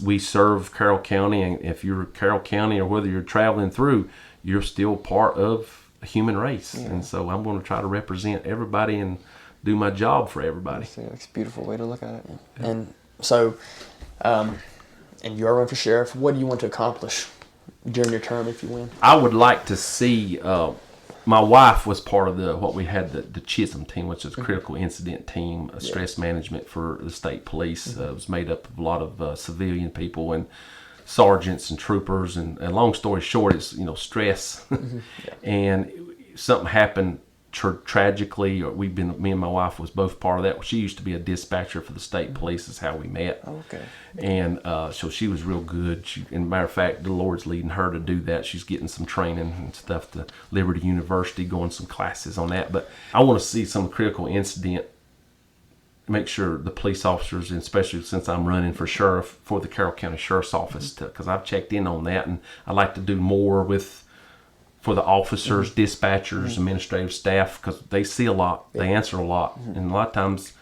We serve Carroll County, and if you're Carroll County or whether you're traveling through, you're still part of a human race. And so I'm going to try to represent everybody and do my job for everybody. It's a beautiful way to look at it. And so, and you're running for sheriff. What do you want to accomplish during your term if you win? I would like to see, my wife was part of what we had, the Chisholm team, which is a critical incident team, stress management for the state police. It was made up of a lot of civilian people and sergeants and troopers. And long story short, it's, stress. And something happened tragically, or me and my wife was both part of that. She used to be a dispatcher for the state police, is how we met. And so she was real good. And matter of fact, the Lord's leading her to do that. She's getting some training and stuff to Liberty University, going some classes on that. But I want to see some critical incident make sure the police officers, and especially since I'm running for sheriff for the Carroll County Sheriff's Office, because I've checked in on that, and I like to do more for the officers, dispatchers, administrative staff, because they see a lot, they answer a lot, and a lot of times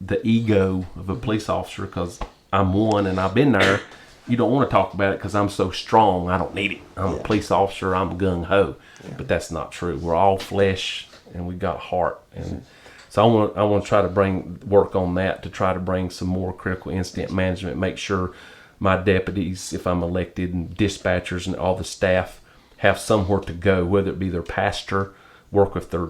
the ego of a police officer, because I'm one and I've been there, you don't want to talk about it because I'm so strong. I don't need it. I'm a police officer. I'm gung ho, but that's not true. We're all flesh and we got heart, and so I want to try to work on that to try to bring some more critical incident management. Make sure my deputies, if I'm elected, and dispatchers and all the staff have somewhere to go, whether it be their pastor, work with their,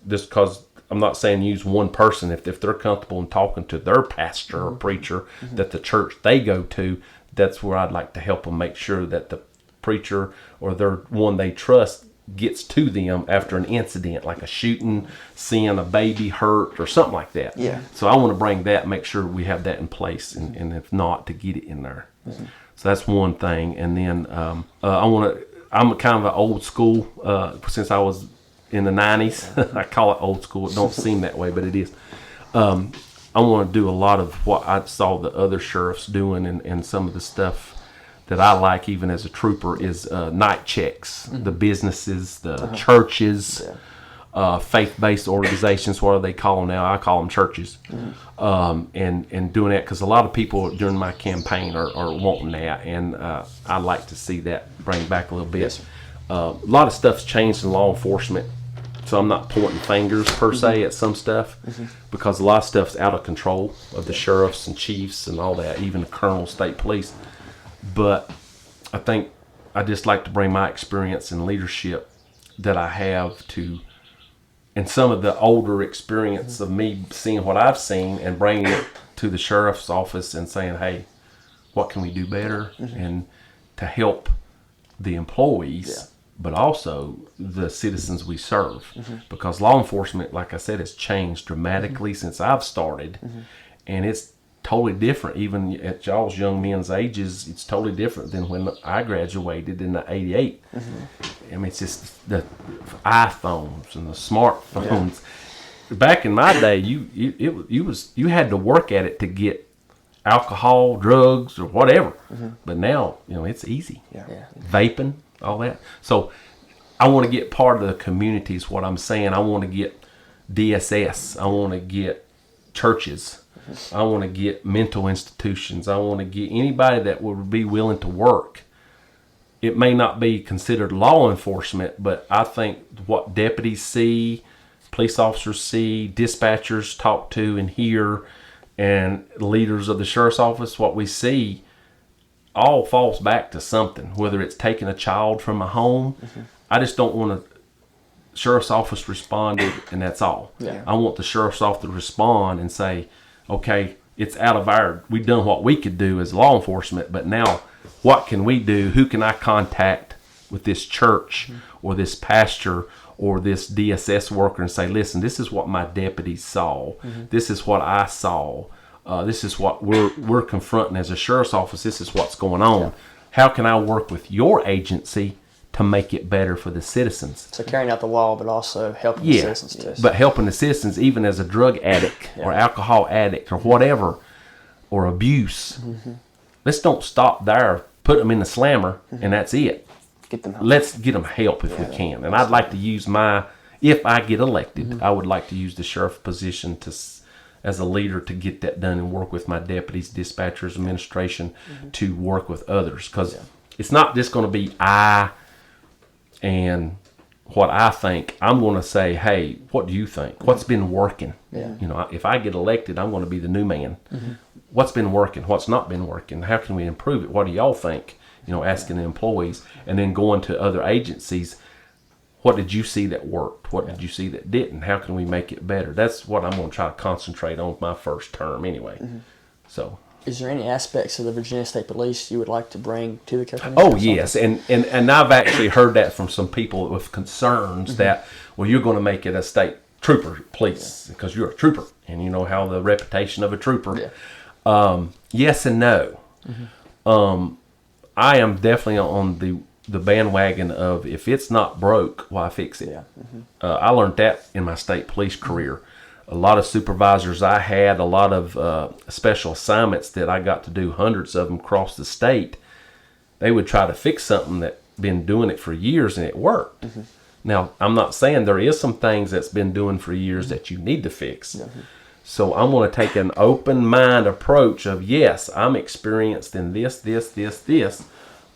just because I'm not saying use one person. If they're comfortable in talking to their pastor or preacher that the church they go to, that's where I'd like to help them make sure that the preacher or their one they trust gets to them after an incident, like a shooting, seeing a baby hurt or something like that. Yeah. So I want to bring that, make sure we have that in place, and if not, to get it in there. So that's one thing. And then I'm kind of an old school, since I was in the 90s. I call it old school. It don't seem that way, but it is. I want to do a lot of what I saw the other sheriffs doing, and some of the stuff that I like even as a trooper is night checks. The businesses, the churches, faith-based organizations, what do they call them now? I call them churches. And doing that, because a lot of people during my campaign are wanting that, and I like to see that bring back a little bit. Yes, A lot of stuff's changed in law enforcement, so I'm not pointing fingers per se at some stuff, because a lot of stuff's out of control of the sheriffs and chiefs and all that, even the colonel, state police. But I think I just like to bring my experience and leadership that I have to, and some of the older experience of me seeing what I've seen and bringing it to the sheriff's office and saying, hey, what can we do better? And to help the employees, but also the citizens we serve. Because law enforcement, like I said, has changed dramatically since I've started, and it's totally different. Even at y'all's young men's ages, it's totally different than when I graduated in the '88. I mean, it's just the iPhones and the smartphones. Back in my day, you had to work at it to get alcohol, drugs, or whatever. But now, it's easy. Vaping, all that. So I want to get part of the community is what I'm saying. I want to get DSS. I want to get churches. I want to get mental institutions. I want to get anybody that would be willing to work. It may not be considered law enforcement, but I think what deputies see, police officers see, dispatchers talk to and hear, and leaders of the sheriff's office, what we see all falls back to something, whether it's taking a child from a home. I just don't want to sheriff's office responded and that's all. I want the sheriff's office to respond and say, okay, it's out of we've done what we could do as law enforcement, but now what can we do? Who can I contact with this church or this pastor or this DSS worker and say, listen, this is what my deputies saw. This is what I saw. This is what we're confronting as a sheriff's office. This is what's going on. How can I work with your agency to make it better for the citizens? So carrying out the law, but also helping the citizens too. But helping the citizens, even as a drug addict or alcohol addict or whatever, or abuse. Let's don't stop there. Put them in the slammer, and that's it. Get them help. Let's get them help if we can. And I'd like to use if I get elected, I would like to use the sheriff position as a leader to get that done and work with my deputies, dispatchers, administration to work with others. Because it's not just going to be I and what I think. I'm going to say, hey, what do you think? What's been working? If I get elected, I'm going to be the new man. What's been working? What's not been working? How can we improve it? What do y'all think? Asking the employees, and then going to other agencies. What did you see that worked? What did you see that didn't? How can we make it better? That's what I'm going to try to concentrate on my first term anyway. So, is there any aspects of the Virginia State Police you would like to bring to the Carroll County? Oh yes, and I've actually heard that from some people with concerns that, well, you're going to make it a state trooper police because you're a trooper, and you know how the reputation of a trooper. Yes and no. I am definitely on the bandwagon of if it's not broke, why fix it? I learned that in my state police career. a lot of supervisors I had, a lot of special assignments that I got to do, hundreds of them across the state. They would try to fix something that been doing it for years and it worked. Now, I'm not saying there is some things that's been doing for years that you need to fix. So I'm going to take an open mind approach of, yes, I'm experienced in this,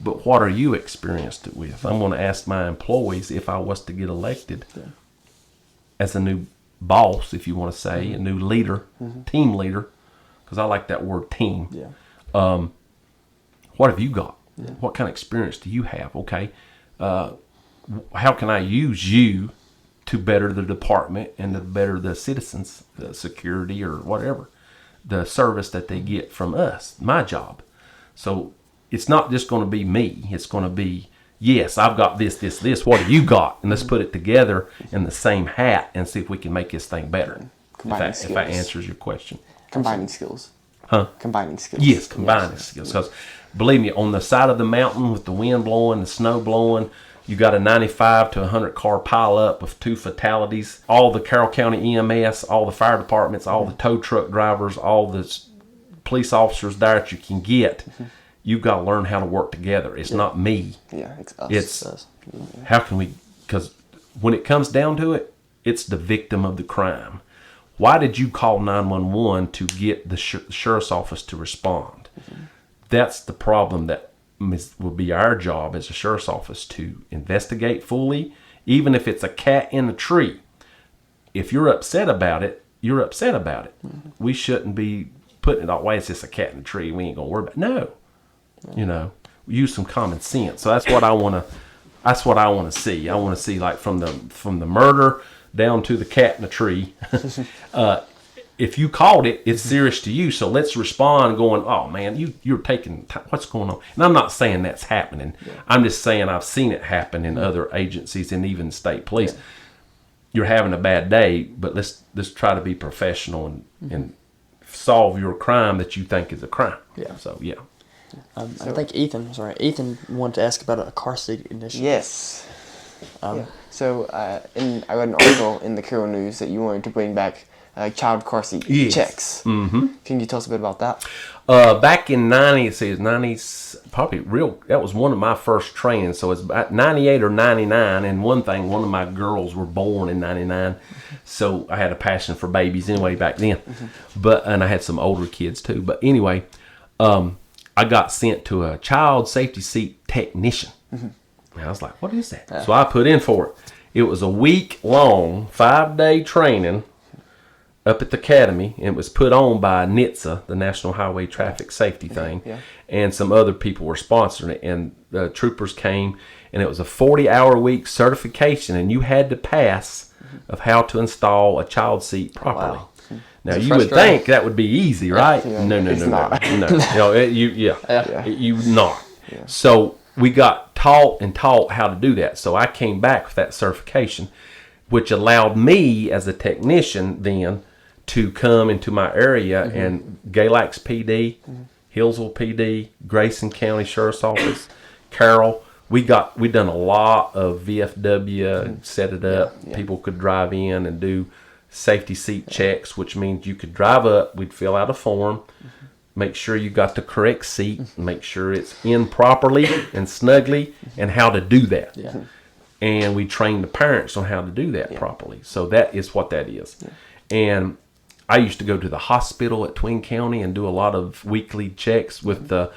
but what are you experienced it with? I'm going to ask my employees if I was to get elected as a new boss, if you want to say, a new leader, team leader, because I like that word team. What have you got? What kind of experience do you have? Okay. How can I use you to better the department and to better the citizens, the security or whatever, the service that they get from us, my job. So it's not just going to be me. It's going to be, yes, I've got this. What have you got? And let's put it together in the same hat and see if we can make this thing better. If that answers your question. Combining skills. Combining skills. Yes, combining skills. Because believe me, on the side of the mountain with the wind blowing, the snow blowing, you got a 95 to 100 car pile up with 2 fatalities. All the Carroll County EMS, all the fire departments, all the tow truck drivers, all the police officers there that you can get. You've got to learn how to work together. It's not me. Yeah, it's us. It's us. How can we, because when it comes down to it, it's the victim of the crime. Why did you call 911 to get the sheriff's office to respond? That's the problem that will be our job as a sheriff's office, to investigate fully, even if it's a cat in a tree. If you're upset about it, you're upset about it. We shouldn't be putting it all away. It's just a cat in a tree. We ain't gonna worry about it. No, you know, use some common sense. So that's what I want to. That's what I want to see. I want to see, like, from the murder down to the cat in the tree. If you called it, it's serious to you. So let's respond going, oh, man, you're taking what's going on? And I'm not saying that's happening. I'm just saying I've seen it happen in other agencies and even state police. You're having a bad day, but let's try to be professional and solve your crime that you think is a crime. So, yeah. I think Ethan wanted to ask about a car seat ignition. Yes. So I read an article in the Carroll News that you wanted to bring back child car seat checks. Can you tell us a bit about that? Back in 90s, probably that was one of my first trainings. So it's about 98 or 99. And one of my girls were born in 99. So I had a passion for babies anyway back then. And I had some older kids too. But anyway, I got sent to a child safety seat technician. And I was like, what is that? So I put in for it. It was a week-long, 5-day training up at the Academy. It was put on by NHTSA, the National Highway Traffic Safety thing, and some other people were sponsoring it. And the troopers came, and it was a 40-hour-week certification, and you had to pass of how to install a child seat properly. Wow. Now, you would think that would be easy, right? No. You not. So we got taught how to do that. So I came back with that certification, which allowed me as a technician then to come into my area and Galax PD, Hillsville PD, Grayson County Sheriff's Office, Carroll. We done a lot of VFW, set it up. People could drive in and do safety seat checks, which means you could drive up, we'd fill out a form, make sure you got the correct seat, make sure it's in properly and snugly, and how to do that. And we train the parents on how to do that properly. So that is what that is. And I used to go to the hospital at Twin County and do a lot of weekly checks with the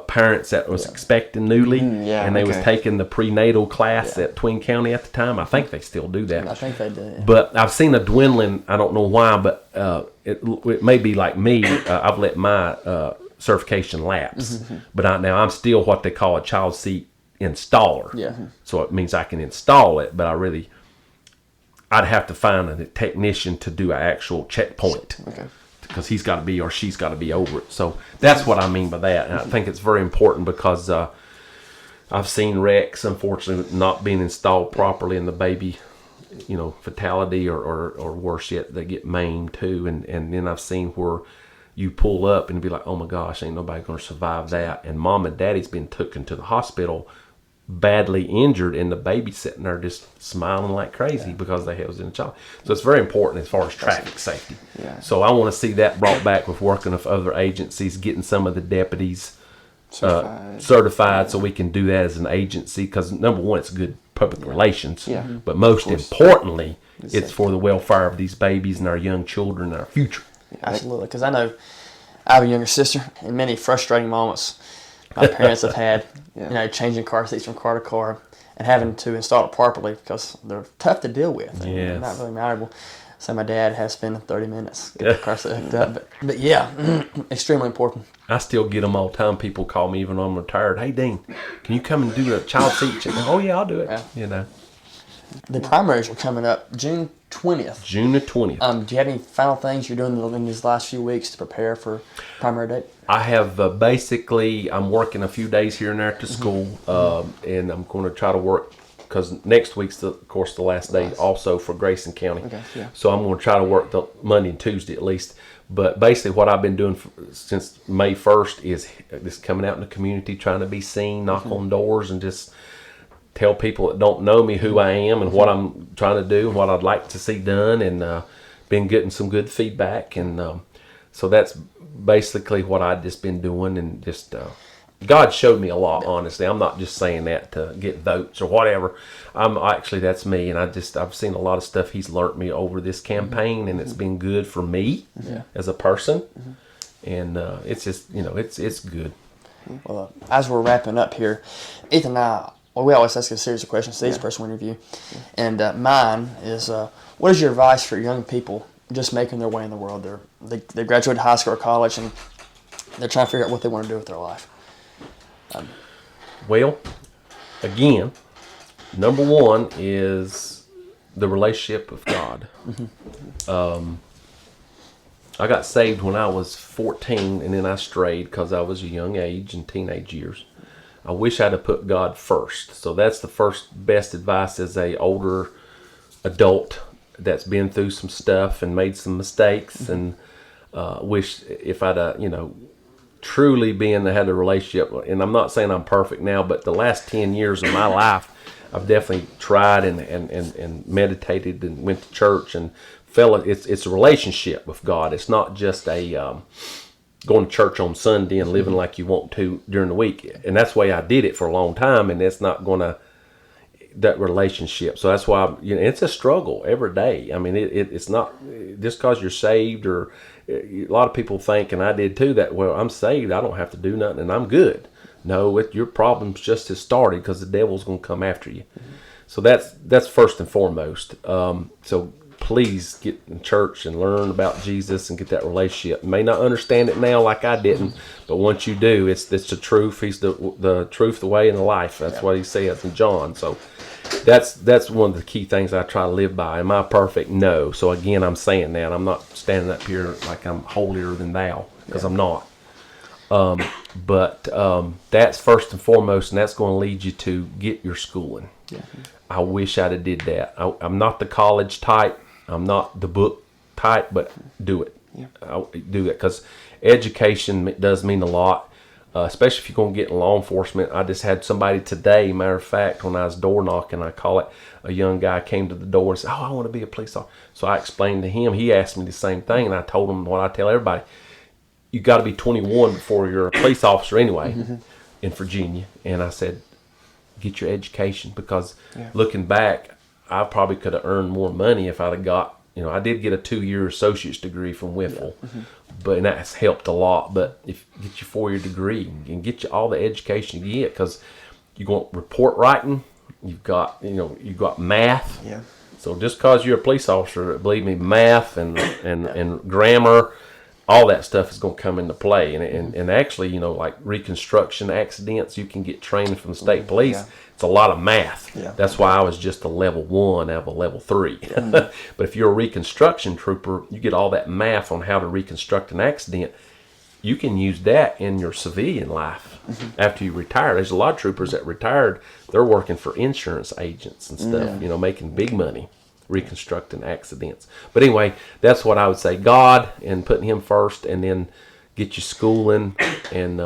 parents that was expecting newly, and they was taking the prenatal class at Twin County at the time. I think they still do that. I think they do. But I've seen a dwindling. I don't know why, but it may be like me. I've let my certification lapse, but I'm still what they call a child seat installer. So it means I can install it, but I'd have to find a technician to do an actual checkpoint. Because he's got to be or she's got to be over it. So that's what I mean by that. And I think it's very important because I've seen wrecks, unfortunately, not being installed properly, and the baby, fatality or worse yet, they get maimed too. And then I've seen where you pull up and be like, oh my gosh, ain't nobody going to survive that. And mom and daddy's been taken to the hospital badly injured, and the baby sitting there just smiling like crazy because they was in a child. So it's very important as far as traffic safety. Yeah. So I want to see that brought back with working with other agencies, getting some of the deputies certified so we can do that as an agency, because number one, it's good public relations, but most importantly, it's for the welfare of these babies and our young children and our future. Absolutely, because I know I have a younger sister, and many frustrating moments my parents have had, changing car seats from car to car and having to install it properly because they're tough to deal with and they're not really malleable. So my dad has spent 30 minutes getting the car seat hooked up. But yeah, extremely important. I still get them all the time. People call me even when I'm retired. Hey, Dean, can you come and do a child seat check? Oh, yeah, I'll do it. Yeah. The primaries are coming up June 20th. June the 20th. Do you have any final things you're doing in these last few weeks to prepare for primary date? I have basically, I'm working a few days here and there at the school, and I'm going to try to work, because next week's, of course, the last day also for Grayson County. Okay, yeah. So I'm going to try to work the Monday and Tuesday at least. But basically what I've been doing since May 1st is just coming out in the community, trying to be seen, knock on doors, and just tell people that don't know me who I am and what I'm trying to do and what I'd like to see done, and been getting some good feedback. And so that's basically what I've just been doing, and just God showed me a lot, honestly. I'm not just saying that to get votes or whatever. Actually, that's me, and I've seen a lot of stuff He's learned me over this campaign, and it's been good for me as a person. And it's just, it's good. Well, as we're wrapping up here, Ethan and I, we always ask a series of questions to each person we interview. And mine is, what is your advice for young people just making their way in the world? They graduated high school or college, and they're trying to figure out what they want to do with their life. Well, again, number one is the relationship with God. I got saved when I was 14, and then I strayed because I was a young age in teenage years. I wish I'd have put God first. So that's the first best advice as a older adult that's been through some stuff and made some mistakes, and wish if I'd truly had a relationship. And I'm not saying I'm perfect now, but the last 10 years of my life, I've definitely tried and meditated and went to church and it's a relationship with God. It's not just a going to church on Sunday and living like you want to during the week. And that's the way I did it for a long time, and it's not going to, that relationship. So that's why it's a struggle every day. I mean, it's not just because you're saved, or a lot of people think, and I did too, that, well, I'm saved, I don't have to do nothing and I'm good. No, your problem's just has started because the devil's going to come after you. So that's first and foremost. So please get in church and learn about Jesus and get that relationship. You may not understand it now like I didn't, but once you do, it's the truth. He's the truth, the way, and the life. That's what He says in John. So that's one of the key things I try to live by. Am I perfect? No. So again, I'm saying that. I'm not standing up here like I'm holier than thou, because I'm not. But that's first and foremost, and that's going to lead you to get your schooling. I wish I'd have did that. I'm not the college type. I'm not the book type, but do it. I'll do it, because education does mean a lot, especially if you're going to get in law enforcement. I just had somebody today, matter of fact, when I was door knocking, I call it, a young guy came to the door and said, I want to be a police officer. So I explained to him. He asked me the same thing, and I told him what I tell everybody. You got to be 21 before you're a police officer anyway in Virginia. And I said, get your education, because looking back, I probably could have earned more money if I'd have got, I did get a 2-year associate's degree from Whiffle, and that's helped a lot. But if you get your 4-year degree and get you all the education you get, because you're going to report writing, you've got math. So just because you're a police officer, believe me, math and grammar, all that stuff is going to come into play. And actually, like reconstruction accidents, you can get training from the state police. It's a lot of math. That's why I was just a level 1 out of a level 3. But if you're a reconstruction trooper, you get all that math on how to reconstruct an accident. You can use that in your civilian life after you retire. There's a lot of troopers that retired. They're working for insurance agents and stuff, making big money reconstructing accidents. But anyway, that's what I would say. God, and putting Him first, and then get your schooling. And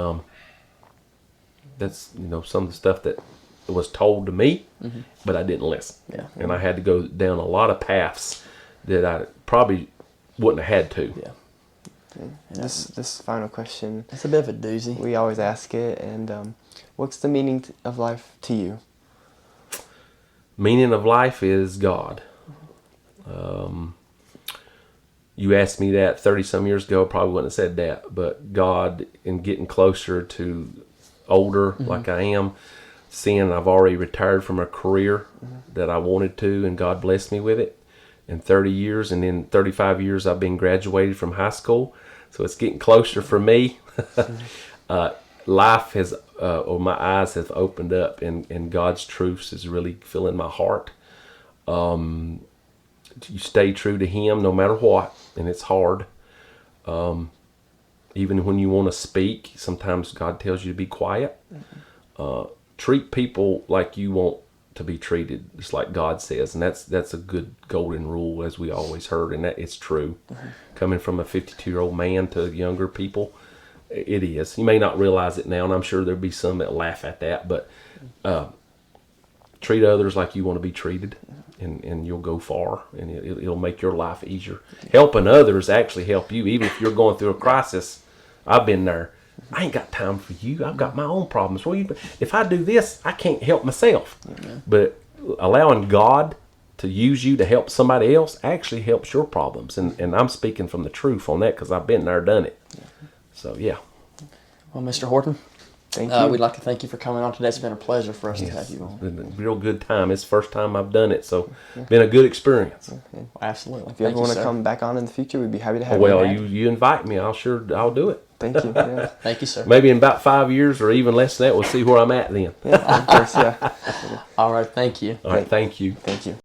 that's some of the stuff that was told to me, but I didn't listen. Yeah. And I had to go down a lot of paths that I probably wouldn't have had to. Yeah. This final question, It's a bit of a doozy. we always ask it, and what's the meaning of life to you? Meaning of life is God. You asked me that 30-some years ago, I probably wouldn't have said that. But God, in getting closer to older like I am, seeing I've already retired from a career that I wanted to, and God blessed me with it. In 30 years, and in 35 years, I've been graduated from high school. So it's getting closer for me. Life has, or my eyes have opened up, and God's truths is really filling my heart. You stay true to Him no matter what, and it's hard. Even when you want to speak, sometimes God tells you to be quiet. Treat people like you want to be treated, just like God says, and that's a good golden rule, as we always heard, and that it's true. Coming from a 52-year-old man to younger people, it is. You may not realize it now, and I'm sure there'll be some that laugh at that, but treat others like you want to be treated, and you'll go far, and it'll make your life easier. Helping others actually help you, even if you're going through a crisis. I've been there. I ain't got time for you. I've got my own problems. Well, if I do this, I can't help myself. But allowing God to use you to help somebody else actually helps your problems. And I'm speaking from the truth on that, because I've been there, done it. So, yeah. Well, Mr. Horton, Thank you. we'd like to thank you for coming on today. It's been a pleasure for us to have you on. It's been a real good time. It's the first time I've done it, so been a good experience. Absolutely. If you ever want to sir. come back on in the future, we'd be happy to have Well, you. you invite me, I'll do it. Thank you. Yeah. Thank you, sir. Maybe in about 5 years or even less than that, we'll see where I'm at then. Yeah, of course, yeah. All right. Thank you. All right, thank you. Thank you.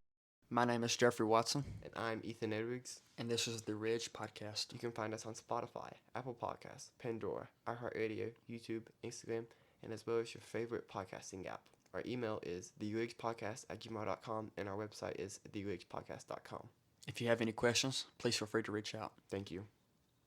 My name is Jeffrey Watson, And I'm Ethan Edwards. and this is the Ridge Podcast. You can find us on Spotify, Apple Podcasts, Pandora, iHeartRadio, YouTube, Instagram, and as well as your favorite podcasting app. Our email is theurigepodcast@gmail.com, and our website is theurigepodcast.com. If you have any questions, please feel free to reach out. Thank you.